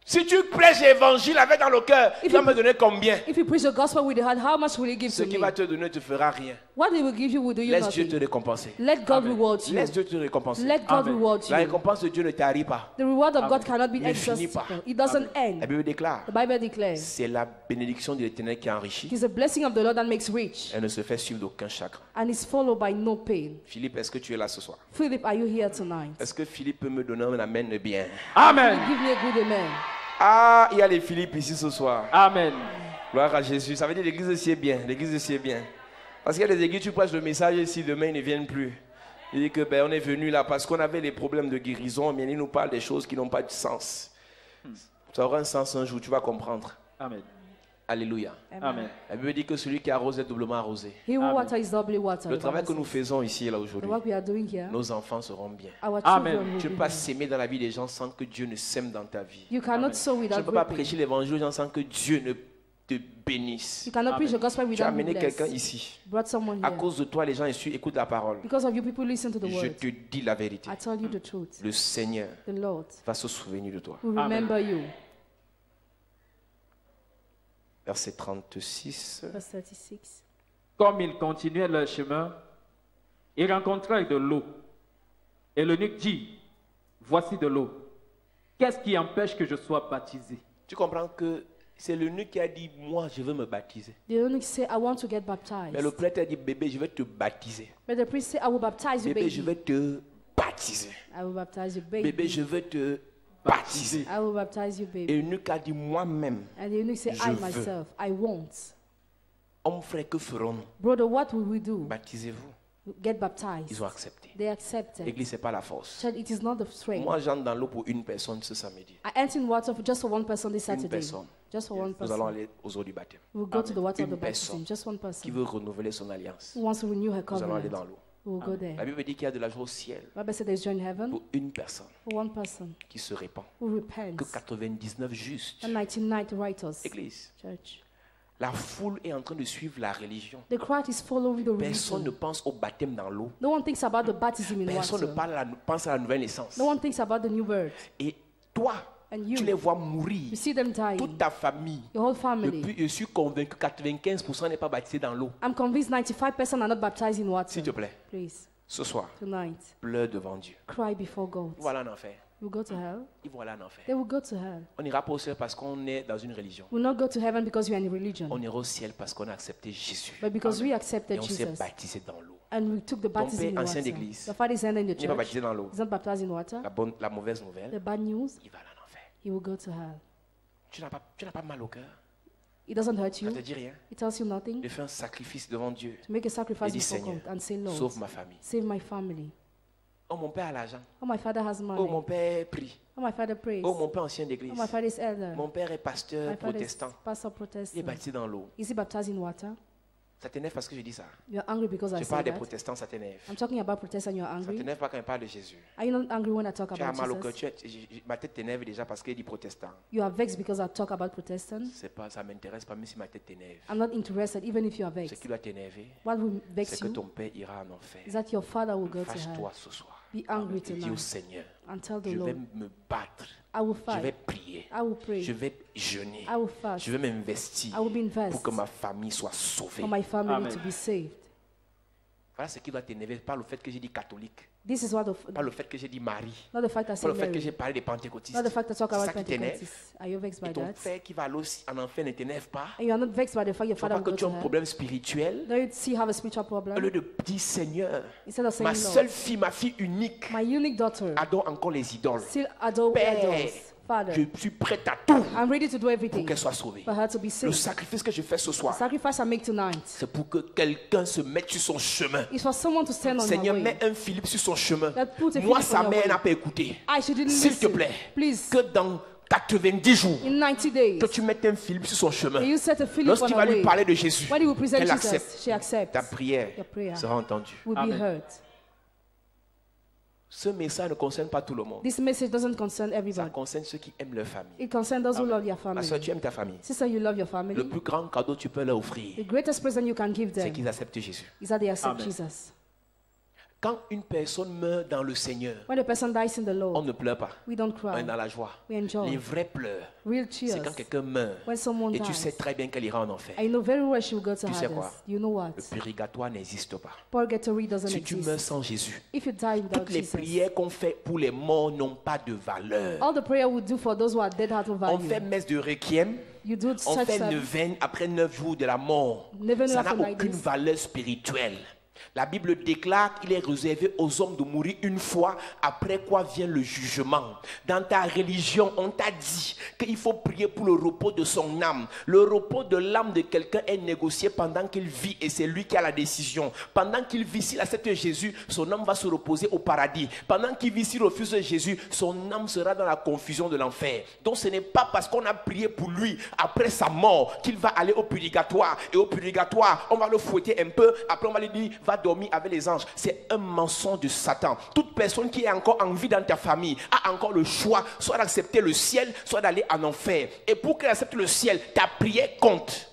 Si tu prêches l'évangile avec dans le cœur, If tu vas you- me donner combien? If you preach the gospel with the heart, how much will he give Ce to qu'il me? va te donner ne te fera rien. What he will give you will do you Laisse Dieu te nothing. récompenser. Let God Amen. reward you. Laisse Dieu te récompenser. Let God Amen. reward La you. récompense de Dieu ne t'arrive pas. The reward of God cannot be Ne finit pas. exhaustible. It doesn't La end. Bible déclare, The Bible declares c'est la bénédiction de l'Éternel qui enrichit. it is a blessing of the Lord that makes rich Elle ne se fait suivre d'aucun chagrin. and is followed by no pain. Philippe, est-ce que tu es là ce soir? Philip, are you here tonight? Est-ce que Philippe peut me donner un amen de bien? Amen. Give me a good amen. Ah, il y a les Philippe ici ce soir. Amen. Gloire à Jésus. Ça veut dire l'église aussi est bien. L'église aussi est bien. Parce qu'il y a des églises, tu prêches le message ici, demain ils ne viennent plus. Il dit que on est venu là parce qu'on avait des problèmes de guérison, mais il nous parle des choses qui n'ont pas de sens. Ça aura un sens un jour, tu vas comprendre. Amen. Alléluia. Amen. La Bible dit que celui qui arrose est doublement arrosé. He who Amen. water is doubly watered. Le travail que The nous faisons ici et là aujourd'hui, work we are doing here, nos enfants seront bien. our Amen. children will Tu ne be peux pas here. s'aimer dans la vie des gens sans que Dieu ne sème dans ta vie. You cannot Amen. sow Tu ne without peux pas reaping. prêcher l'évangile aux gens sans que Dieu ne te bénisse. You cannot preach the gospel Tu as without amené being quelqu'un blessed. ici. Brought someone À here. cause de toi, les gens ici écoutent la parole. Because of you, people listen to the Je word. te dis la vérité. I tell you the truth. Le Seigneur The Lord va se souvenir de toi. will Amen. remember you. Verset 36. Verse 36. Comme ils continuaient leur chemin, ils rencontrèrent de l'eau. Et l'eunuque dit, voici de l'eau. Qu'est-ce qui empêche que je sois baptisé? Tu comprends que c'est l'eunuque qui a dit, moi je veux me baptiser. The eunuch say, I want to get baptized. Mais le prêtre a dit, bébé, je vais te baptiser. But the priest say, I will baptize you, Bébé, je baby. vais te baptiser. I will baptize you, Bébé, baby. je vais te baptiser. I will baptize you, Et baby. l'eunuque a dit, moi-même, And the eunuch say, Je I veux. myself, I won't. homme frère, que ferons-nous? Brother, what will we do? Baptisez-vous. Get baptized. Ils ont accepté. They accepted. L'église, ce n'est pas la force. Said it is not the strength. Moi, j'entre dans l'eau pour une personne ce samedi. I enter in water for just for one person this Une Saturday. personne. Just for one Nous allons person. aller aux eaux du baptême. We'll go to the water of Une the baptism. personne Just one qui person veut renouveler son alliance. who wants to renew her Nous allons aller covenant. dans l'eau. We'll go La there. Bible dit qu'il y a de la joie au ciel Bible said there's joy in heaven pour une personne for one person qui se répand. who repents. Que 99 justes. And 99 righteous. Église, Church. la foule est en train de suivre la religion. The crowd is following the Personne ne religion. pense au baptême dans l'eau. No one thinks about the baptism in Personne ne water. pense à la nouvelle naissance. No one thinks about the new birth. Et toi, And tu les you, vois mourir. you see them dying. Toute ta famille. Your whole family. Depuis, je suis convaincu que 95% n'est pas baptisé dans l'eau. I'm convinced 95% are not baptized in water. S'il te plaît, Please, ce soir, tonight, pleure devant Dieu. cry before God. Ils vont aller en enfer. You will go to hell. Ils vont aller en enfer. They will go to hell. On n'ira pas au ciel parce qu'on est dans une religion. We will not go to heaven because we are in a religion, On ira au ciel parce qu'on a accepté Jésus. but because we Et accepted on s'est Jesus baptisé dans l'eau. and we took the baptism in père, ancien water. d'église, Your father is in the Il n'est pas church. baptisé dans l'eau. He's not baptized in water. La mauvaise nouvelle, The bad news, il va aller en enfer. he will go to hell. Tu n'as pas mal au cœur. It doesn't hurt Ça you. ne te dit rien. It tells you nothing. De faire un sacrifice devant Dieu. To make a Et sacrifice dis before Seigneur, God and say, Lord, sauve ma famille. save my family. Oh, mon père a l'argent. Oh, my father has Oh, money. mon père prie. Oh, my father prays. Oh, mon père ancien d'église. Oh, my father is elder. Mon père est pasteur My father is protestant. pastor Il est Protestant. baptisé dans l'eau. Is he baptized in water? Ça t'énerve parce que je dis ça. You're angry because I Je say parle des that. protestants, ça t'énerve. I'm talking about Protestant, you're Ça angry. t'énerve pas quand il parle de Jésus. Are you not angry when I talk Tu as about mal au cœur. Jesus? Ma tête t'énerve déjà parce qu'il dit protestant. You are vexed because I talk about Protestant. C'est pas, ça m'intéresse pas, même si ma tête t'énerve. I'm not interested, even if you are Ce vexed. qui doit t'énerver, What will c'est vex que you ton père ira en enfer. is that your father will go to hell. Fâche-toi ce soir. Be angry Et dis au tonight Seigneur, and tell the je vais Lord, me battre. I will Je vais fight, prier. I will pray, Je vais jeûner. I will fast, Je vais m'investir I will be pour invest que ma famille soit sauvée. for my family Amen. to be saved. Voilà ce qui doit t'énerver. Pas le fait que j'ai dit catholique. This is what Pas le fait que j'ai dit Marie. not the fact I Pas say le fait que Mary, j'ai parlé des pentecôtistes. not the fact I talk C'est about ça qui t'énerve. Pentecostals. Are you vexed by Et ton that? père qui va aller en enfer ne t'énerve pas. And you are not vexed by the fact your Tu vois father pas will que go tu as to un hell? problème spirituel. Don't you see you have a spiritual Au lieu problem? de dire Seigneur, Instead of saying, ma Lord, seule fille, ma fille unique, my unique daughter adore encore les idoles. still adore Père, idols. Father, je suis prête à tout I'm ready to do pour everything qu'elle soit sauvée. for her to be Le saved. sacrifice que je fais ce The soir, sacrifice I make tonight c'est pour que quelqu'un se mette sur son chemin. is for someone to stand on Seigneur, your way. mets un Philippe sur son chemin. That put a Moi, Philip sa on your mère way. n'a pas écouté. I shouldn't S'il te listen. plaît, Please, que dans 90 jours, in 90 days, que tu mettes un Philippe sur son chemin. may you set a Philip on Lorsqu'il her va lui way. parler de Jésus, When he will present qu'elle Jesus, accepte. she accepts. Ta prière Your prayer sera entendue. will be Amen. heard. Ce message ne concerne pas tout le monde. This message doesn't concern Ça everybody. concerne ceux qui aiment leur famille. It concerns those who love your Ma family. soeur, tu aimes ta famille. Sister, you love your Le family. plus grand cadeau que tu peux leur offrir, The greatest present you can give c'est them qu'ils acceptent Jésus. is that they accept Amen. Jesus. Quand une personne meurt dans le Seigneur, When a person dies in the on Lord, ne pleure pas. we don't On est cry. dans la joie. We enjoy. Les vrais pleurs, Real c'est tears. quand quelqu'un meurt When someone et tu sais dies, très bien qu'elle ira en enfer. I know very well she will go to Tu sais Hades. quoi? You know what? Le purgatoire n'existe pas. Purgatory doesn't Si tu meurs exist. sans Jésus, If you die without toutes les Jesus, prières qu'on fait pour les morts n'ont pas de valeur. all the prayer we do for those who are dead have no On fait value. messe de requiem, You do on such fait service. neuvaine après 9 jours de la mort. Neuvaine Ça n'a after 9 aucune days. valeur spirituelle. La Bible déclare qu'il est réservé aux hommes de mourir une fois, après quoi vient le jugement. Dans ta religion, on t'a dit qu'il faut prier pour le repos de son âme. Le repos de l'âme de quelqu'un est négocié pendant qu'il vit et c'est lui qui a la décision. Pendant qu'il vit, s'il accepte Jésus, son âme va se reposer au paradis. Pendant qu'il vit, s'il refuse Jésus, son âme sera dans la confusion de l'enfer. Donc ce n'est pas parce qu'on a prié pour lui après sa mort qu'il va aller au purgatoire. Et au purgatoire, on va le fouetter un peu, après on va lui dire, va dormir avec les anges. C'est un mensonge de Satan. Toute personne qui est encore en vie dans ta famille a encore le choix, soit d'accepter le ciel, soit d'aller en enfer. Et pour qu'elle accepte le ciel, ta prière compte.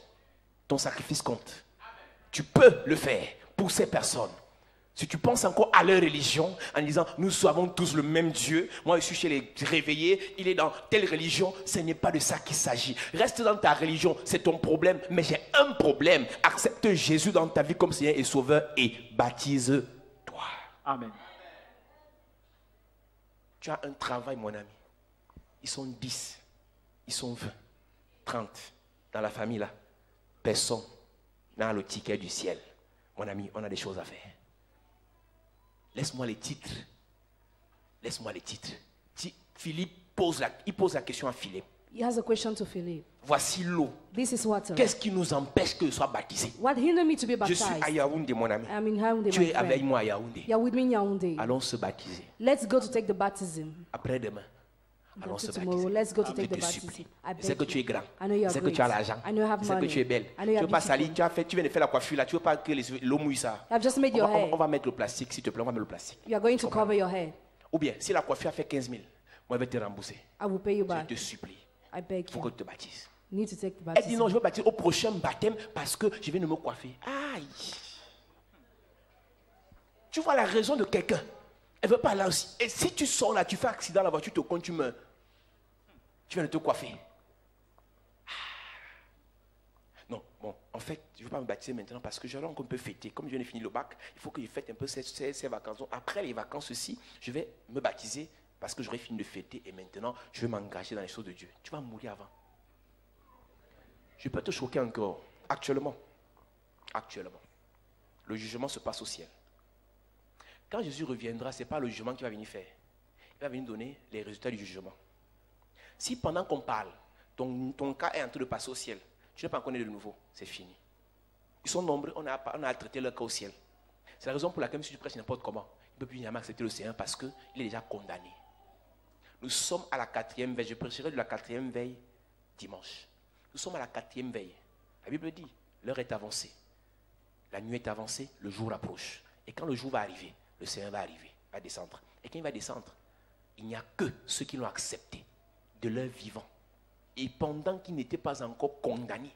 Ton sacrifice compte. Tu peux le faire pour ces personnes. Si tu penses encore à leur religion, en disant, nous savons tous le même Dieu, moi je suis chez les réveillés, il est dans telle religion, ce n'est pas de ça qu'il s'agit. Reste dans ta religion, c'est ton problème, mais j'ai un problème. Accepte Jésus dans ta vie comme Seigneur et Sauveur et baptise-toi. Amen. Tu as un travail, mon ami. Ils sont 10, ils sont 20, 30 dans la famille là. Personne n'a le ticket du ciel. Mon ami, on a des choses à faire. Laisse-moi les titres. Laisse-moi les titres. Philippe pose la question à Philippe. He has a question to Philip. Voici l'eau. This is water. Qu'est-ce qui nous empêche que je sois baptisé? What hindered me to be Je suis à baptized? Yaoundé, mon ami. I'm in Yaoundé, Tu my es avec friend. moi à Yaoundé. You're with me in Yaoundé. Allons se baptiser. Let's go to take the baptism. Après-demain, allons se Tomorrow, baptiser. let's go to Je take the te baptism. supplie. I Je sais beg que tu es you. grand. I know you Je are sais que tu as great. l'argent. I know you have Je sais que money. tu es belle. I know Tu you ne are veux pas salir. beautiful. Tu viens de faire la coiffure là. Tu ne veux pas que l'eau mouille ça. I've just made your hair. On va mettre le plastique, s'il te plaît. On va mettre le plastique. You are going to cover your head. Ou bien, si la coiffure a fait 15 000, moi je vais te rembourser. I will pay you Je back. te supplie. I beg Il faut que you. tu te baptises. You need to take the Elle dit non, baptism. je veux baptiser au prochain baptême parce que je viens de me coiffer. Aïe. Tu vois la raison de quelqu'un. Elle ne veut pas là aussi. Et si tu sors là, tu fais accident, la voiture te compte, tu meurs. Tu viens de te coiffer. Non, bon, en fait, je ne veux pas me baptiser maintenant parce que j'ai qu'on peut fêter. Comme je viens de finir le bac, il faut que je fête un peu ces vacances. Donc, après les vacances aussi, je vais me baptiser parce que j'aurai fini de fêter et maintenant, je vais m'engager dans les choses de Dieu. Tu vas mourir avant. Je peux te choquer encore. Actuellement, le jugement se passe au ciel. Quand Jésus reviendra, ce n'est pas le jugement qu'il va venir faire. Il va venir donner les résultats du jugement. Si pendant qu'on parle, ton cas est en train de passer au ciel, tu n'as pas encore né de nouveau, c'est fini. Ils sont nombreux, on a traité leur cas au ciel. C'est la raison pour laquelle, si tu prêches n'importe comment, il ne peut plus jamais accepter le Seigneur parce qu'il est déjà condamné. Nous sommes à la 4e veille. Je prêcherai de la 4e veille dimanche. Nous sommes à la 4e veille. La Bible dit, l'heure est avancée. La nuit est avancée, le jour approche. Et quand le jour va arriver, le Seigneur va arriver, va descendre. Et quand il va descendre, il n'y a que ceux qui l'ont accepté de leur vivant. Et pendant qu'ils n'étaient pas encore condamnés,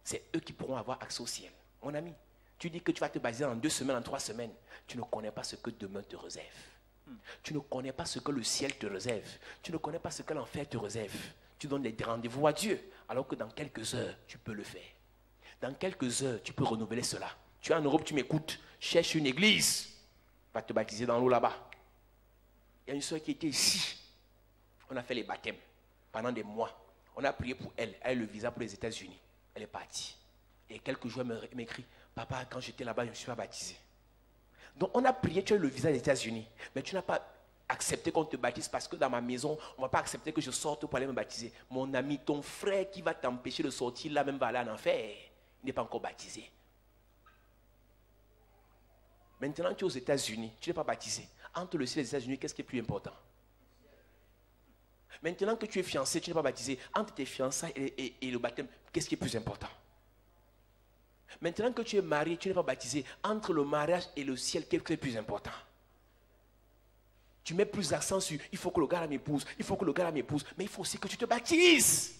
c'est eux qui pourront avoir accès au ciel. Mon ami, tu dis que tu vas te baser en 2 semaines, en 3 semaines. Tu ne connais pas ce que demain te réserve. Tu ne connais pas ce que le ciel te réserve. Tu ne connais pas ce que l'enfer te réserve. Tu donnes des rendez-vous à Dieu, alors que dans quelques heures, tu peux le faire. Dans quelques heures, tu peux renouveler cela. Tu es en Europe, tu m'écoutes. Cherche une église. Va te baptiser dans l'eau là-bas. Il y a une soeur qui était ici. On a fait les baptêmes pendant des mois. On a prié pour elle. Elle a eu le visa pour les États-Unis. Elle est partie. Et quelques jours, elle m'écrit, papa, quand j'étais là-bas, je ne me suis pas baptisé. Donc on a prié, tu as eu le visa des États-Unis. Mais tu n'as pas accepté qu'on te baptise parce que dans ma maison, on ne va pas accepter que je sorte pour aller me baptiser. Mon ami, ton frère qui va t'empêcher de sortir là même va aller en enfer. Il n'est pas encore baptisé. Maintenant, tu es aux États-Unis, tu n'es pas baptisé. Entre le ciel et les États-Unis, qu'est-ce qui est plus important? Maintenant que tu es fiancé, tu n'es pas baptisé. Entre tes fiançailles et le baptême, qu'est-ce qui est plus important? Maintenant que tu es marié, tu n'es pas baptisé. Entre le mariage et le ciel, qu'est-ce qui est plus important? Tu mets plus d'accent sur il faut que le gars m'épouse, il faut que le gars m'épouse, mais il faut aussi que tu te baptises.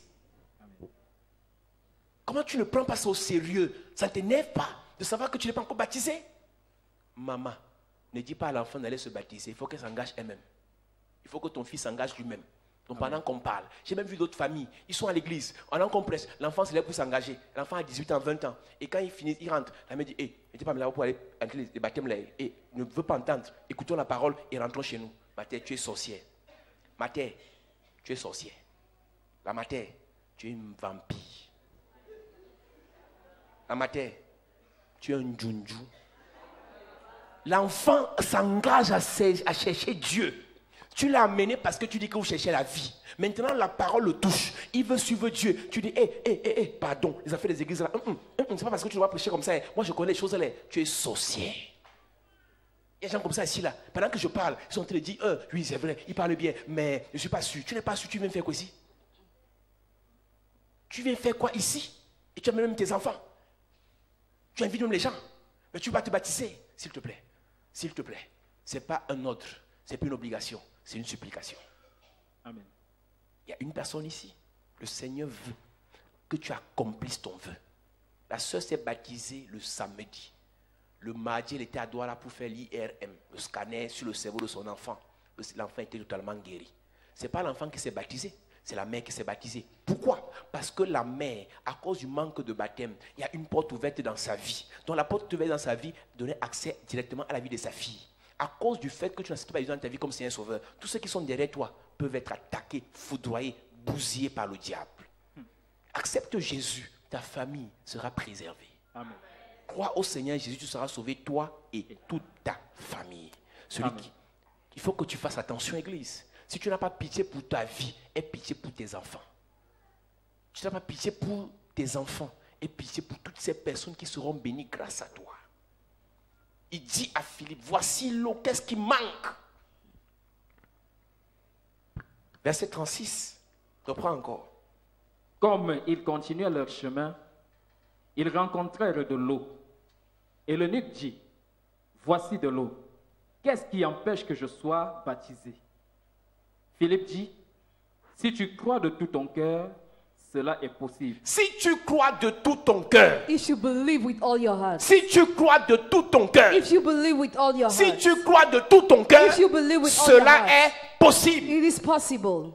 Comment tu ne prends pas ça au sérieux? Ça ne t'énerve pas de savoir que tu n'es pas encore baptisé? Maman, ne dis pas à l'enfant d'aller se baptiser. Il faut qu'elle s'engage elle-même. Il faut que ton fils s'engage lui-même. Donc pendant qu'on parle, j'ai même vu d'autres familles, ils sont à l'église, pendant qu'on presse, l'enfant se lève pour s'engager. L'enfant a 18 ans, 20 ans. Et quand il finit, il rentre. La mère dit, ne dis pas là pour aller entrer les baptêmes là. Et ne veut pas entendre. Écoutons la parole et rentrons chez nous. Mater, tu es sorcière. Mater, tu es sorcière. La Mater, tu es une vampire. La Mater, tu es un djunju. L'enfant s'engage à chercher Dieu. Tu l'as amené parce que tu dis que vous cherchez la vie. Maintenant, la parole le touche. Il veut suivre Dieu. Tu dis, pardon, les affaires des églises là. C'est pas parce que tu dois prêcher comme ça. Moi, je connais les choses là. Tu es sorcière. Il y a des gens comme ça ici là. Pendant que je parle, ils sont en train de dire, oui, c'est vrai, il parle bien, mais je ne suis pas sûr. Tu n'es pas sûr, tu viens faire quoi ici? Tu viens faire quoi ici? Et tu as même tes enfants. Tu invites même les gens. Mais tu vas te baptiser, s'il te plaît. S'il te plaît. Ce n'est pas un ordre, ce n'est pas une obligation, c'est une supplication. Amen. Il y a une personne ici. Le Seigneur veut que tu accomplisses ton vœu. La sœur s'est baptisée le samedi. Le mardi, elle était à Douala pour faire l'IRM, le scanner sur le cerveau de son enfant. L'enfant était totalement guéri. Ce n'est pas l'enfant qui s'est baptisé, c'est la mère qui s'est baptisée. Pourquoi? Parce que la mère, à cause du manque de baptême, il y a une porte ouverte dans sa vie. Donc la porte ouverte dans sa vie donnait accès directement à la vie de sa fille. À cause du fait que tu n'acceptes pas Jésus dans ta vie comme Seigneur Sauveur, tous ceux qui sont derrière toi peuvent être attaqués, foudroyés, bousillés par le diable. Accepte Jésus, ta famille sera préservée. Amen. Crois au Seigneur Jésus, tu seras sauvé, toi et toute ta famille. Il faut que tu fasses attention, Église. Si tu n'as pas pitié pour ta vie, aie pitié pour tes enfants. Tu n'as pas pitié pour tes enfants, aie pitié pour toutes ces personnes qui seront bénies grâce à toi. Il dit à Philippe, voici l'eau, qu'est-ce qui manque? Verset 36, reprends encore. Comme ils continuaient leur chemin, ils rencontrèrent de l'eau. Et l'eunuque dit, voici de l'eau. Qu'est-ce qui empêche que je sois baptisé? Philippe dit, si tu crois de tout ton cœur, cela est possible. Si tu crois de tout ton cœur. If you believe with all your heart. Si tu crois de tout ton cœur. If you believe with all your heart. Si tu crois de tout ton cœur, If you believe with all your cela heart, est possible. it is possible.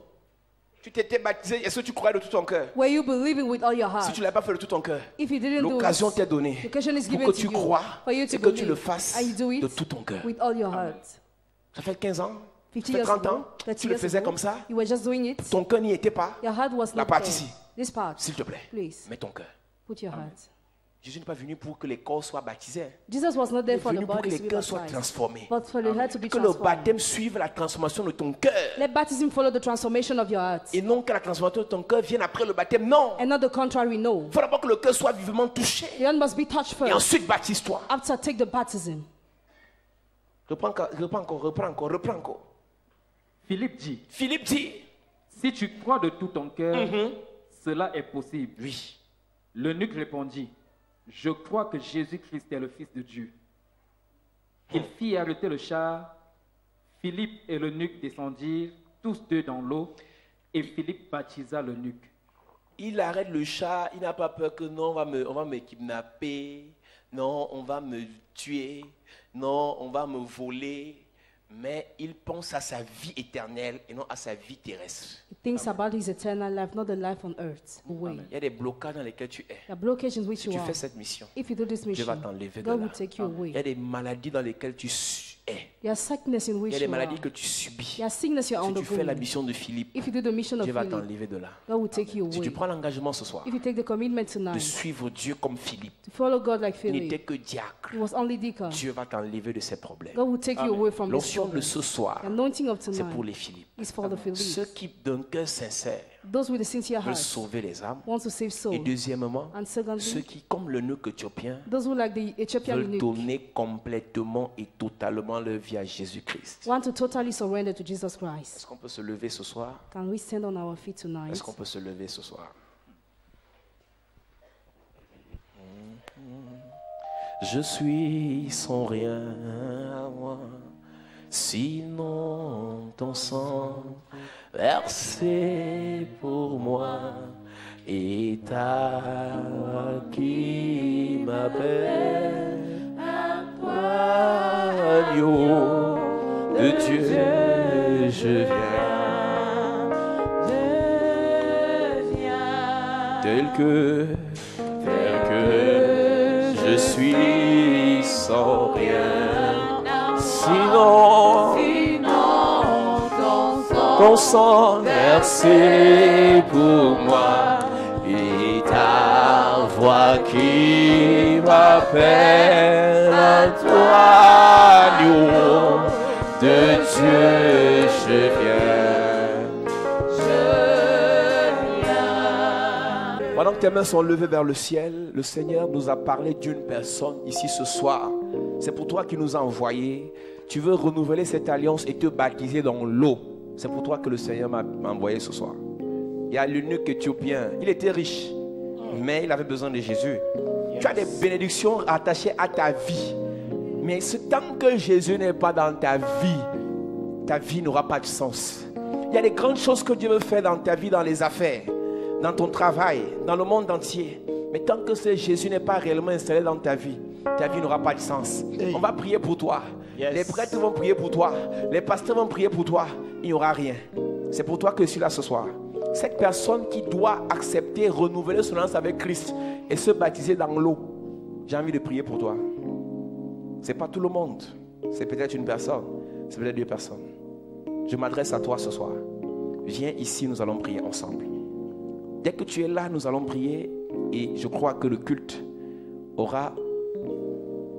Tu t'étais baptisé, est-ce que tu croyais de tout ton cœur? Were you believing with all your Si heart? tu ne l'as pas fait de tout ton cœur, If you didn't do l'occasion it, t'est donnée the occasion is pour given que to tu you crois for you to et que tu believe. le fasses And you do it de tout ton cœur. with all your heart. Ça fait 15 ans, ça 50 fait years 30 ago, ans, 30 tu le years faisais ago, comme ça, you were just doing it. ton cœur n'y était pas. Your heart was La not partie there. ici. This part, S'il te plaît, please, mets ton cœur. put your heart. Jésus n'est pas venu pour que les corps soient baptisés. Jesus was not Il there est for the venu pour que bodies les to be cœurs soient baptized, transformés. but for the heart to be Que le transformed. baptême suive la transformation de ton cœur. Let baptism follow the transformation of your heart, Et non que la transformation de ton cœur vienne après le baptême. Non. and not the contrary. No, Il faut d'abord que le cœur soit vivement touché. the heart must be touched Et first. ensuite baptise-toi. After, take the baptism. Reprends encore. Philippe dit, Philippe dit, si tu crois de tout ton cœur, cela est possible. oui. L'eunuque répondit, je crois que Jésus-Christ est le Fils de Dieu. Il fit arrêter le char. Philippe et l'eunuque descendirent tous deux dans l'eau, et Philippe baptisa l'eunuque. Il arrête le chat, il n'a pas peur que non, on va me kidnapper, non, on va me tuer, non, on va me voler. Mais il pense à sa vie éternelle et non à sa vie terrestre. He thinks about his eternal life, not the life on earth. Away. Il y a des blocages dans lesquels tu es. There are blockades in which Si you tu are. fais cette mission, If you do this Dieu mission, va t'enlever de God là. will take you Il y a away. des maladies dans lesquelles tu es. There are sickness in Il which y a des you are. maladies que tu subis. There are sickness you are Si tu fais la undergoing. mission de Philippe, If you do the mission of Dieu va Philip, t'enlever de là. God will take you Si tu away. prends l'engagement ce soir If you take the commitment de tonight suivre Dieu comme Philippe, to follow God like il n'était Philip, que diacre. he was only deacon. Dieu va t'enlever de ces problèmes. God will take you away from this L'onction de problem. ce soir, The anointing of c'est pour tonight les Philippe. is for the Ceux Philip. qui, d'un cœur sincère, Those with a sincere veulent heart sauver les âmes. want to save Et souls. deuxièmement, And ceux secondly, qui, comme le nœud éthiopien, those who like the Ethiopian veulent eunuch donner complètement et totalement leur vie à Jésus-Christ. want to totally surrender to Jesus Est-ce Christ. qu'on peut se lever ce soir? Can we stand on our feet tonight? Est-ce qu'on peut se lever ce soir? Je suis sans rien à moi, sinon ton sang versé pour moi et ta qui m'appelle agneau de Dieu, je viens tel que je suis sans rien, sinon ton sang versé pour moi et ta voix qui m'appelle à toi, agneau de Dieu, je viens. Pendant que tes mains sont levées vers le ciel, le Seigneur nous a parlé d'une personne ici ce soir. C'est pour toi qu'il nous a envoyé. Tu veux renouveler cette alliance et te baptiser dans l'eau. C'est pour toi que le Seigneur m'a envoyé ce soir. Il y a l'eunuque éthiopien. Il était riche, mais il avait besoin de Jésus. Tu as des bénédictions attachées à ta vie. Mais tant que Jésus n'est pas dans ta vie n'aura pas de sens. Il y a des grandes choses que Dieu veut faire dans ta vie, dans les affaires, dans ton travail, dans le monde entier. Mais tant que ce Jésus n'est pas réellement installé dans ta vie n'aura pas de sens. On va prier pour toi. Yes. Les prêtres vont prier pour toi. Les pasteurs vont prier pour toi. Il n'y aura rien. C'est pour toi que je suis là ce soir. Cette personne qui doit accepter, renouveler son alliance avec Christ et se baptiser dans l'eau, j'ai envie de prier pour toi. Ce n'est pas tout le monde. C'est peut-être une personne. C'est peut-être 2 personnes. Je m'adresse à toi ce soir. Viens ici, nous allons prier ensemble. Dès que tu es là, nous allons prier et je crois que le culte aura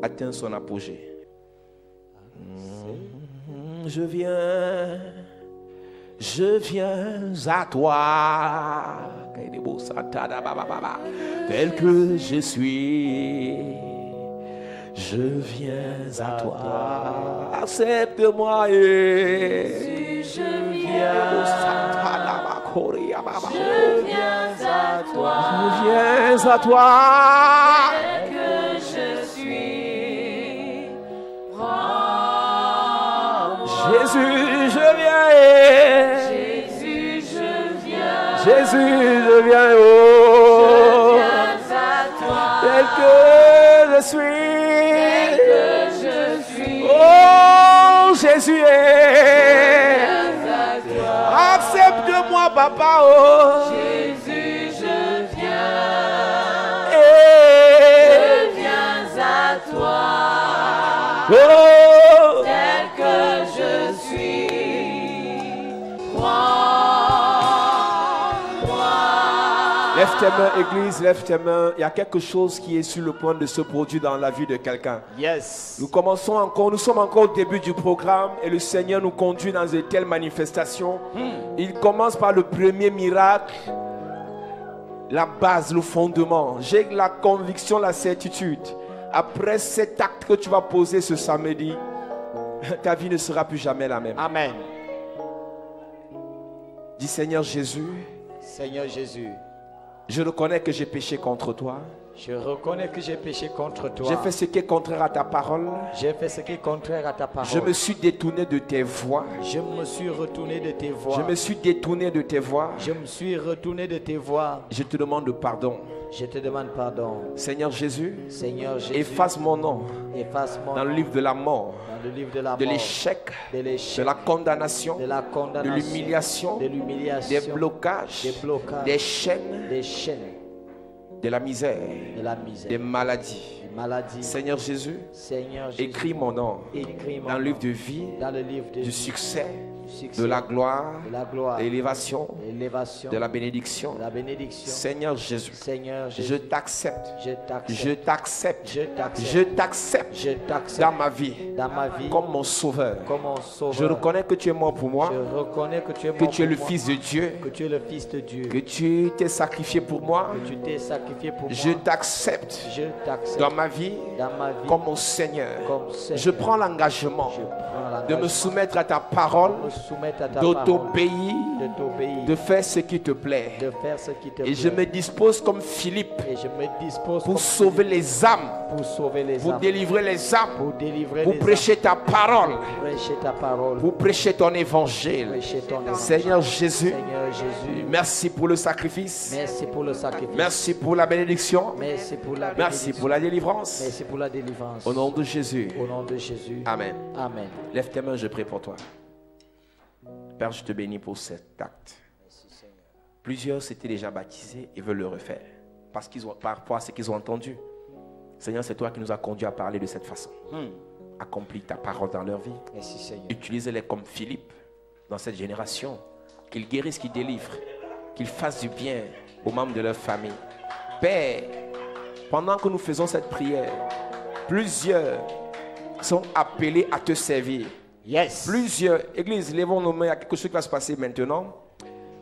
atteint son apogée. Je viens à toi, tel que je suis. Je viens à toi, accepte-moi et Je viens à toi. je viens à toi. Que je suis. Jésus, je viens. Jésus, je viens. Jésus, je viens. Oh, À toi. tel que je suis. Que je suis. Oh, Jésus est. À toi. Accepte-moi, papa. Oh. Jésus, je viens. Eh. Je viens à toi. Oh. Tel que je suis. Prends-moi. Lève tes mains, Église, lève tes mains. Il y a quelque chose qui est sur le point de se produire dans la vie de quelqu'un. Yes. Nous sommes encore au début du programme et le Seigneur nous conduit dans de telles manifestations. Il commence par le premier miracle, la base, le fondement. J'ai la conviction, la certitude. Après cet acte que tu vas poser ce samedi, ta vie ne sera plus jamais la même. Amen. Dis Seigneur Jésus, Seigneur Jésus, je reconnais que j'ai péché contre toi. je reconnais que j'ai péché contre toi. J'ai fait ce qui est contraire à ta parole. J'ai fait ce qui est contraire à ta parole. Je me suis détourné de tes voies. Je me suis retourné de tes voies. Je me suis détourné de tes voies. Je me suis retourné de tes voies. Je te demande pardon. Je te demande pardon. Seigneur Jésus, Seigneur Jésus, efface mon nom efface mon dans le nom livre de la mort, dans le livre de la de mort, l'échec, de de l'échec, la condamnation, de la de condamnation, l'humiliation, de l'humiliation, des blocages, des blocages, des chaînes, des chaînes, de la misère, de la misère, des maladies. des maladies. Seigneur Jésus, Seigneur Jésus, écris mon nom écris mon dans le nom livre de vie, dans le livre de du vie, succès, du succès, de la gloire, de la gloire, de l'élévation, de l'élévation, de la bénédiction. de la bénédiction. Seigneur Jésus, Seigneur Jésus, je t'accepte, je t'accepte, je t'accepte, je t'accepte, je t'accepte je t'accepte dans ma vie dans ma vie comme mon sauveur. comme mon sauveur. Je reconnais que tu es mort pour moi, Je reconnais que tu es que mort tu es pour le moi, Fils de Dieu, que tu es le Fils de Dieu, que tu t'es sacrifié pour moi. que tu t'es sacrifié pour Je moi. t'accepte Je t'accepte dans ma vie dans ma vie comme mon Seigneur. comme Seigneur. Je prends l'engagement Je prends de me l'engagement soumettre à ta parole, de me soumettre à ta parole, d'autobéir, de t'obéir, de faire ce qui te plaît. de faire ce qui te Et je plaît. me dispose comme Philippe Et je me dispose pour comme sauver les âmes, pour sauver les pour âmes, délivrer les âmes, pour délivrer pour les prêcher ta parole, âmes, pour prêcher ta parole, pour prêcher ton évangile. prêcher ton évangile. Seigneur Jésus, Seigneur Jésus, merci pour le sacrifice, merci pour le sacrifice, merci pour la bénédiction, merci pour la merci bénédiction, pour la délivrance. merci pour la délivrance. Au nom de Jésus, Au nom de Jésus. Amen. Amen. Lève tes mains, je prie pour toi. Père, je te bénis pour cet acte. Plusieurs s'étaient déjà baptisés et veulent le refaire parce qu'ils ont, par rapport à ce qu'ils ont entendu. Seigneur, c'est toi qui nous as conduits à parler de cette façon. Accomplis ta parole dans leur vie. Merci Seigneur. Utilise-les comme Philippe dans cette génération. Qu'ils guérissent, qu'ils délivrent, qu'ils fassent du bien aux membres de leur famille. Père, pendant que nous faisons cette prière, plusieurs sont appelés à te servir. Yes. Plusieurs, Église, levons nos mains, il y a quelque chose qui va se passer maintenant.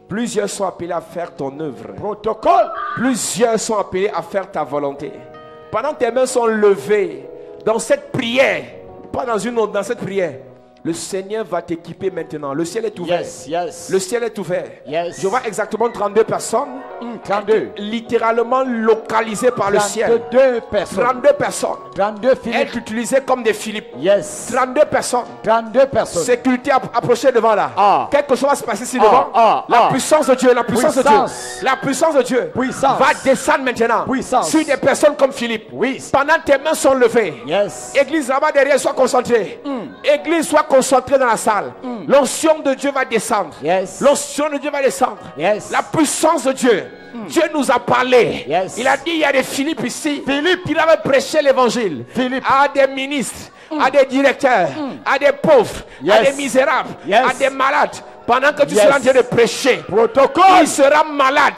Plusieurs sont appelés à faire ton œuvre. Protocole. Plusieurs sont appelés à faire ta volonté. Pendant que tes mains sont levées dans cette prière, pas dans une autre, dans cette prière, le Seigneur va t'équiper maintenant. Le ciel est ouvert. Yes, yes. Le ciel est ouvert. Yes. Je vois exactement 32 personnes 32. littéralement localisées par le ciel. 32 personnes. 32 personnes. 32 Philippe. Être utilisées comme des Philippe. Yes. 32 personnes. 32 personnes. Sécurité approchez devant là. Ah. Quelque chose va se passer ici Ah, devant. ah, La ah. puissance de Dieu, la puissance de Puissance. Dieu. La puissance de Dieu Puissance. va descendre maintenant Puissance. sur des personnes comme Philippe. Oui. Pendant que tes mains sont levées. Yes. Église là-bas derrière, sois concentré. Église, sois concentré dans la salle. L'onction de Dieu va descendre. Yes. L'onction de Dieu va descendre. Yes. La puissance de Dieu. Dieu nous a parlé. Yes. Il a dit il y a des Philippe ici. Philippe. Qui avait prêché l'évangile Philippe. à des ministres, à des directeurs, à des pauvres, à Yes. des misérables, Yes. à des malades. Pendant que tu Yes. seras en train de prêcher, Protocole. il sera malade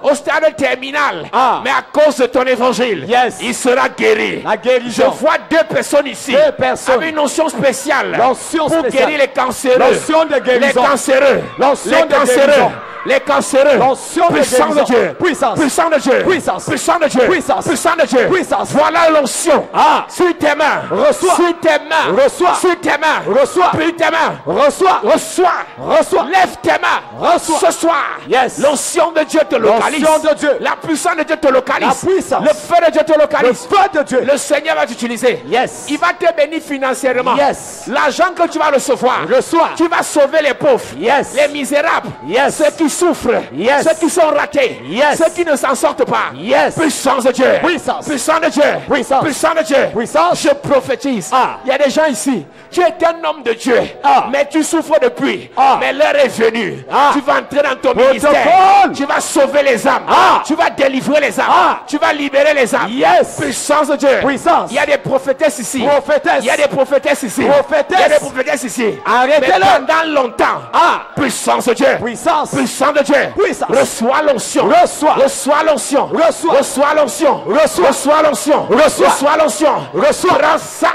au stade terminal, Ah. mais à cause de ton évangile, Yes. il sera guéri. La guérison. Je vois deux personnes ici, Deux personnes. avec une notion spéciale L'onction pour spéciale. guérir les cancéreux, L'onction de guérison. les cancéreux, L'onction les de cancéreux, guérison. les cancéreux, L'onction de puissant de guérison. Dieu, Puissance. puissant de Dieu, Puissance. puissant de Dieu, Puissance. puissant de Dieu, Puissance. Voilà l'onction. Ah. Sur tes mains, Reçois. sur tes mains, Reçois. sur tes mains, Reçois. sur tes mains, Reçois. reçois, Reçois. lève tes mains, Reçois. ce soir, Yes. l'onction de Dieu te localise. localise. l'onction de Dieu. La puissance de Dieu te localise. La puissance. Le feu de Dieu te Le localise. feu de Dieu. Le Seigneur va t'utiliser. Yes. Il va te bénir financièrement. Yes. L'argent que tu vas recevoir. Reçois. Tu vas sauver les pauvres. Yes. Les misérables. Yes. Ceux qui souffrent. Yes. Ceux qui sont ratés. Yes. Ceux qui ne s'en sortent pas. Yes. Puissance de Dieu. Puissance. Puissance de Dieu. Puissance. Puissance de Dieu. Puissance. Je prophétise. Ah. Il y a des gens ici. Tu es un homme de Dieu. Ah. Mais tu souffres depuis. Ah. Mais l'heure est venue. Ah. Tu vas entrer dans ton Protocole. ministère. Tu vas sauver les âmes. Ah. Tu vas délivrer les âmes. Ah. Tu vas libérer les âmes. Yes. Puissance de Dieu. Puissance. Il y a des prophétesses ici. Prophétesse. Il y a des prophétesses ici. Prophétesse. Il y a des prophétesses ici. Arrêtez-le. Mais pendant longtemps. Ah. Puissance de Dieu. Puissance. Puissance de Dieu. Puissance. Reçois l'onction. Reçois. Reçois l'onction. Reçois. Reçois l'onction. Reçois. Reçois l'onction. Reçois. Reçois l'onction. Reçois. Prends ça.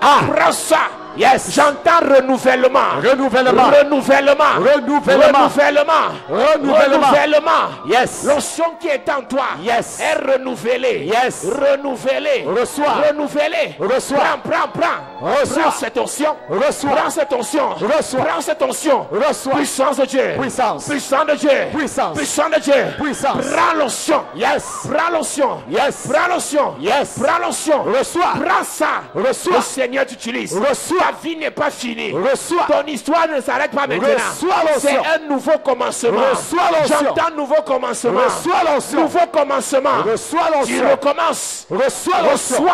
Ah. Prends ça. Yes. J'entends renouvellement. Renouvellement. Renouvellement. Renouvellement. Renouvellement. Renouvellement. Renouvellement. Yes. L'onction qui est en toi Yes. est renouvelée. Yes. Renouvelée. Reçois. Renouvelée. Reçois. Prends. Reçois. Prends cette onction. Reçois. Prends cette onction. Reçois. Prends cette onction. Reçois. Puissance de Dieu. Puissance. Puissance de Dieu. Puissance. Puissance de Dieu. Puissance. Prends l'onction. Yes. Prends l'onction. Yes. Prends l'onction. Yes. Prends l'onction. Reçois. Prends ça. Reçois. Le Seigneur t'utilise. Reçois. Ta vie n'est pas finie. Reçois. Ton histoire ne s'arrête pas maintenant. Reçois l'onction. C'est un nouveau commencement. Reçois l'onction. J'entends nouveau commencement. Reçois l'onction. Nouveau commencement. Reçois Tu l'onction. recommences. Reçois l'onction. Reçois.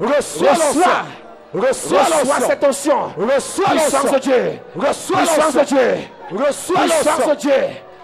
Reçois l'onction. Reçois Reçois l'onction. cette onction. Reçois Puissance de l'onction. Dieu. Reçois Puissance de l'onction. Dieu. Reçois Puissance de l'onction. Dieu.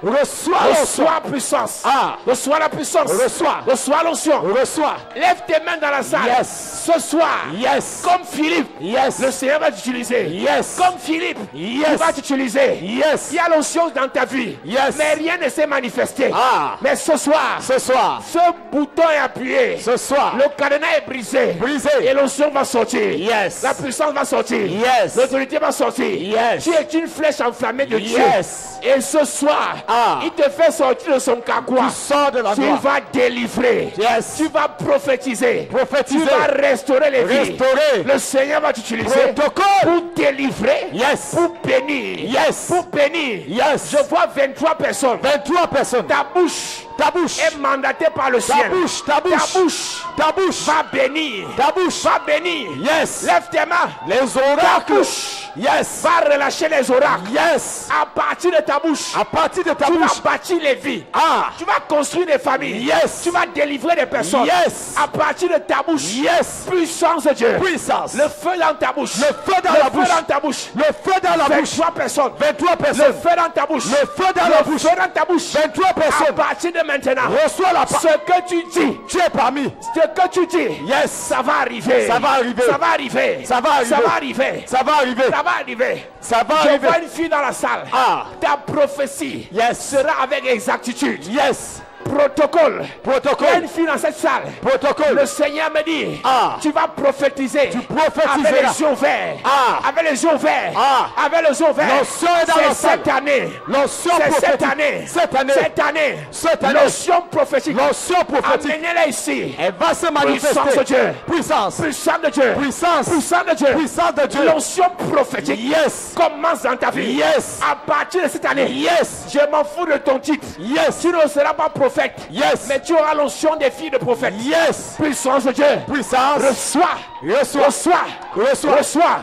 Reçois l'onction. Reçois puissance. Ah. Reçois la puissance. Reçois. Reçois l'onction. Reçois. Lève tes mains dans la salle. Yes. Ce soir. Yes. Comme Philippe. Yes. Le Seigneur va t'utiliser. Yes. Comme Philippe. Yes. Il va t'utiliser. Yes. Il y a l'onction dans ta vie. Yes. Mais rien ne s'est manifesté. Ah. Mais ce soir. Ce soir. Ce bouton est appuyé. Ce soir. Le cadenas est brisé. Brisé. Et l'onction va sortir. Yes. La puissance va sortir. Yes. L'autorité va sortir. Yes. Tu es une flèche enflammée de Dieu. Yes. Et ce soir, Ah. il te fait sortir de son carquois. Tu sors de la Tu gloire. vas délivrer. Yes. Tu vas prophétiser. Prophétiser. Tu vas restaurer les vies. Restaurer. Le Seigneur va t'utiliser Protocole. pour délivrer. Yes. Pour bénir. Yes. Pour bénir. Yes. Je vois 23 personnes. 23 personnes. Ta bouche Ta bouche. est mandatée par le Ta ciel. bouche. Ta bouche. Ta bouche Ta bouche. va bénir. Ta bouche. Va bénir. Yes. Lève tes mains. Les Ta oracles. bouche Yes. va relâcher les oracles. Yes. À partir de ta bouche, À partir de ta tu bouche. vas bâtir les vies. Ah. Tu vas construire des familles. Yes. Tu vas délivrer des personnes. Yes. À partir de ta bouche. Yes. Puissance de Dieu. Puissance. Le feu dans ta bouche. Le feu dans Le la feu bouche. dans ta bouche. Le feu dans la bouche. 23 personnes. 23 Le personnes. feu dans ta bouche. Le feu dans la bouche. Le feu dans ta bouche. 23 À personnes. partir de maintenant. Reçois la Ce parole. que tu dis. Tu es parmi. Ce que tu dis. Yes. Ça va arriver. Ça va arriver. Ça va arriver. Ça va arriver. Ça va arriver. Ça va arriver. Ça va arriver. Ça va Je arriver. vois une fille dans la salle. Ah. Ta prophétie Yes. sera avec exactitude. Yes. Protocole. Il y a Protocole. une fille dans cette salle. Protocole. Le Seigneur me dit, Ah. tu vas prophétiser. Tu prophétiseras. Avec les yeux ouverts. Ah. Avec les yeux ouverts. Ah. Avec les yeux ouverts. L'onction est dans la C'est salle. cette année. L'onction C'est cette prophétique. année. Cette année. Cette année. Cette année. L'onction prophétique. L'onction prophétique. Amenez-la ici. Elle va se Puissance de manifester. Dieu. Puissance. Puissance de Dieu. Puissance. Puissance de Dieu. Puissance de Dieu. L'onction prophétique. Yes. Commence dans ta vie. Yes. À partir de cette année. Yes. Je m'en fous de ton titre. Yes. Tu ne seras pas prophète. Yes. Mais tu auras l'onction des filles de prophètes. Yes. Puissance de Dieu. Puissance. Reçois. Reçois. Reçois. Reçois.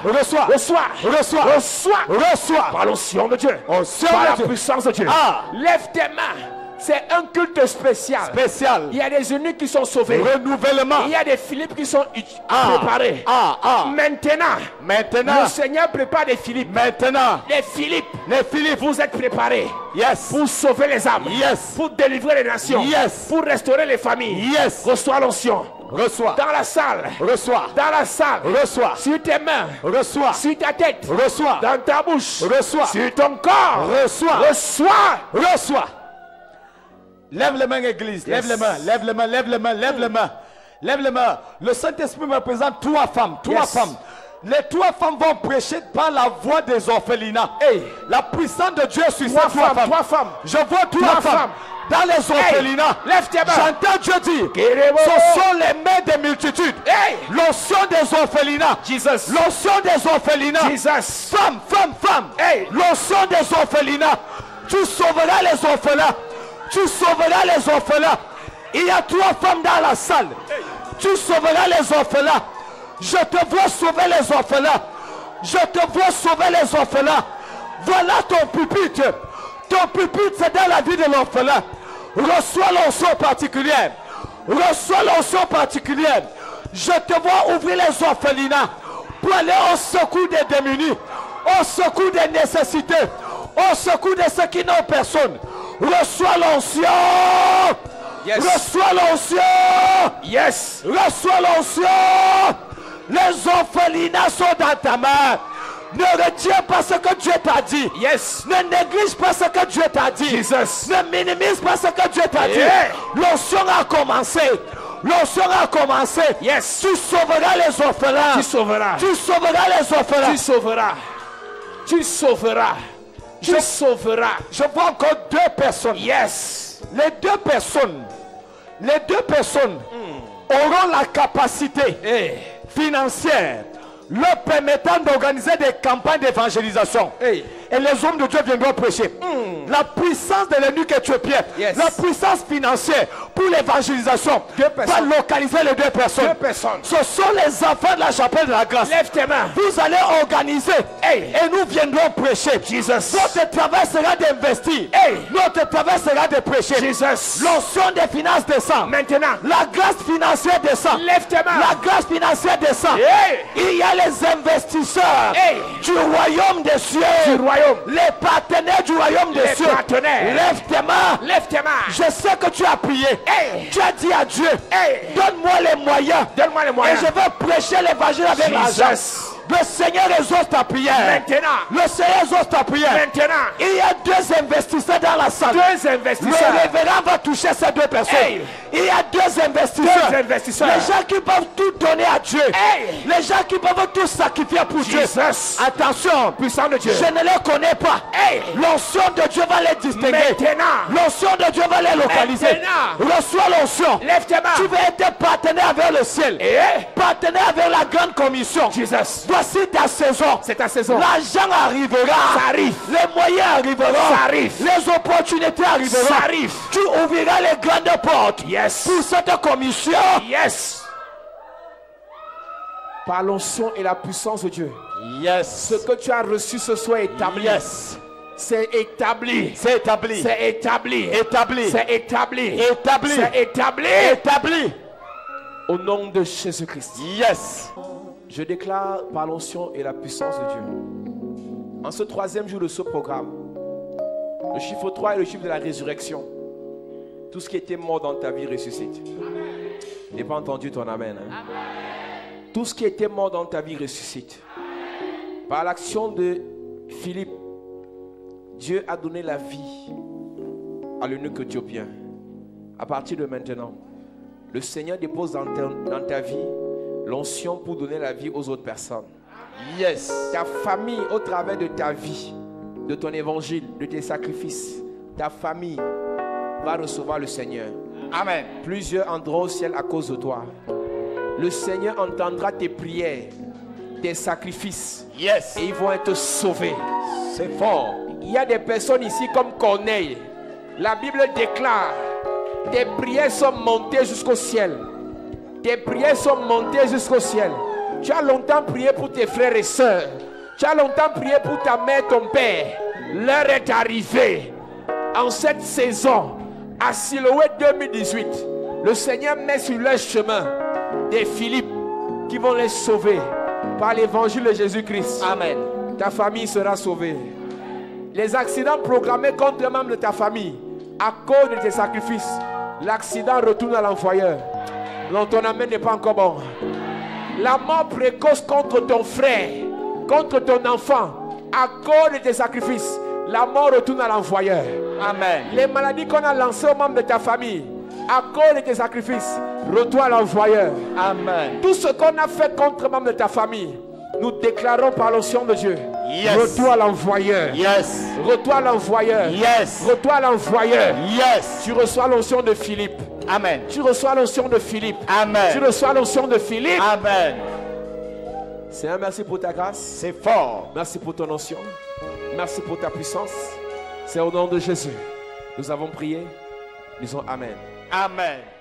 Reçois. Reçois. Reçois. Reçois. Reçois. Reçois. Par l'onction de Dieu. Onction Par de la Dieu. puissance de Dieu. Ah. Lève tes mains. C'est un culte spécial. Spécial. Il y a des eunuques qui sont sauvés. Renouvellement. Il y a des Philippes qui sont Ah. préparés. Ah. Ah. Maintenant, Maintenant. le Seigneur prépare des Philippes. Maintenant. Les Philippes, Les Philippes. vous êtes préparés Yes. pour sauver les âmes. Yes. Pour délivrer les nations. Yes. Pour restaurer les familles. Yes. Reçois l'onction. Reçois. Dans la salle. Reçois. Dans la salle. Reçois. Sur tes mains. Reçois. Sur ta tête. Reçois. Dans ta bouche. Reçois. Sur ton corps. Reçois. Reçois. Reçois. Lève les mains, église. Lève Yes. les mains. Lève les mains. Lève les mains. Lève les mains. Lève les mains. Le Saint-Esprit me présente 3 femmes. 3 Yes. femmes. Les 3 femmes vont prêcher par la voix des orphelinats. Hey. La puissance de Dieu sur ces 3 3 femmes. femmes. 3 femmes. Je vois 3 3 femmes. femmes. Dans les orphelinats. Lève tes mains. J'entends Dieu dire. Kerebo. Ce sont les mains des multitudes. Hey. L'onction des orphelinats. Jesus. L'onction des orphelinats. Jesus. Femme, femme, femme. Hey. L'onction des orphelinats. Tu sauveras les orphelins. Tu sauveras les orphelins. Il y a 3 femmes dans la salle. Tu sauveras les orphelins. Je te vois sauver les orphelins. Je te vois sauver les orphelins. Voilà ton pupitre. Ton pupitre, c'est dans la vie de l'orphelin. Reçois l'onction particulière. Reçois l'onction particulière. Je te vois ouvrir les orphelinats pour aller au secours des démunis, au secours des nécessités, au secours de ceux qui n'ont personne. Reçois l'onction. Yes. Reçois l'onction. Yes. Reçois l'onction. Les orphelinats sont dans ta main. Ne retiens pas ce que Dieu t'a dit. Yes. Ne néglige pas ce que Dieu t'a dit. Jesus. Ne minimise pas ce que Dieu t'a Yeah. dit. L'onction a commencé. L'onction a commencé. Yes. Tu sauveras les orphelins. Tu sauveras. Tu sauveras les orphelins. Tu sauveras. Tu sauveras. Tu sauveras. Je vois encore 2 personnes. Yes. Les deux personnes auront la capacité Hey. financière leur permettant d'organiser des campagnes d'évangélisation. Hey. Et les hommes de Dieu viendront prêcher. La puissance de l'eunuque éthiopien, Yes. la puissance financière pour l'évangélisation 2 va personnes. localiser les 2 personnes. 2 personnes. Ce sont les enfants de la chapelle de la grâce. Lève tes mains. Vous allez organiser Hey. et nous viendrons prêcher. Jesus. Notre travail sera d'investir. Hey. Notre travail sera de prêcher. Jesus. L'onction des finances descend. Maintenant. La grâce financière descend. Lève tes mains. La grâce financière descend. Hey. Il y a les investisseurs Hey. du royaume des cieux. Du royaume. Les partenaires du royaume des Les cieux. partenaires. Lève tes mains. Lève tes mains. Je sais que tu as prié. Hey. Tu as dit à Dieu, Hey. donne-moi les moyens. Donne-moi les Et moyens. je vais prêcher l'évangile avec Jesus. l'argent. Le Seigneur exauce ta prière. Maintenant. Le Seigneur exauce ta prière. Maintenant. Il y a 2 investisseurs dans la salle. 2 Le investisseurs. révérend va toucher ces 2 personnes. Hey. Il y a 2 investisseurs. 2 investisseurs. Les gens qui peuvent tout donner à Dieu. Hey. Les gens qui peuvent tout sacrifier pour Dieu. Jesus. Attention. Puissant de Dieu. Je ne les connais pas. Hey. L'onction de Dieu va les distinguer. Maintenant. L'onction de Dieu va les localiser. Maintenant. Reçois l'onction. Lève tes mains. Tu vas être partenaire avec le ciel. Et Partenaire avec la grande commission. Jesus. Voici ta saison. C'est ta saison. L'argent arrivera. Ça arrive. Les moyens arriveront. Ça arrive. Les opportunités arriveront. Ça arrive. Tu ouvriras les grandes portes. Yes. Pour cette commission. Yes. Par l'onction et la puissance de Dieu. Yes. Ce que tu as reçu ce soir est établi. Yes. C'est établi. C'est établi. C'est établi. Établi. C'est établi. Établi. C'est établi. Établi. Au nom de Jésus-Christ. Yes. Je déclare par l'onction et la puissance de Dieu. En ce 3e jour de ce programme, le chiffre 3 est le chiffre de la résurrection. Tout ce qui était mort dans ta vie ressuscite. Je n'ai pas entendu ton amen. Hein? Tout ce qui était mort dans ta vie ressuscite. Par l'action de Philippe, Dieu a donné la vie à l'eunuque éthiopien. À partir de maintenant, le Seigneur dépose dans ta vie l'onction pour donner la vie aux autres personnes. Yes. Ta famille, au travers de ta vie, de ton évangile, de tes sacrifices, ta famille va recevoir le Seigneur. Amen. Plusieurs andront au ciel à cause de toi. Le Seigneur entendra tes prières, tes sacrifices. Yes. Et ils vont être sauvés. C'est fort. Il y a des personnes ici comme Corneille. La Bible déclare, tes prières sont montées jusqu'au ciel. Tes prières sont montées jusqu'au ciel. Tu as longtemps prié pour tes frères et sœurs. Tu as longtemps prié pour ta mère, ton père. L'heure est arrivée. En cette saison, à Siloé 2018, le Seigneur met sur leur chemin des Philippe qui vont les sauver par l'évangile de Jésus-Christ. Amen. Ta famille sera sauvée. Les accidents programmés contre un membre de ta famille, à cause de tes sacrifices, l'accident retourne à l'envoyeur. Non, ton amen n'est pas encore bon. La mort précoce contre ton frère, contre ton enfant, à cause de tes sacrifices, la mort retourne à l'envoyeur. Amen. Les maladies qu'on a lancées aux membres de ta famille, à cause de tes sacrifices, retourne à l'envoyeur. Amen. Tout ce qu'on a fait contre un membre de ta famille, nous déclarons par l'onction de Dieu. Yes. Retour à l'envoyeur. Yes. Retour à l'envoyeur. Yes. Retour à l'envoyeur. Yes. Tu reçois l'onction de Philippe. Amen. Tu reçois l'onction de Philippe. Amen. Tu reçois l'onction de Philippe. Amen. Seigneur, merci pour ta grâce. C'est fort. Merci pour ton onction. Merci pour ta puissance. C'est au nom de Jésus. Nous avons prié Disons Amen. Amen.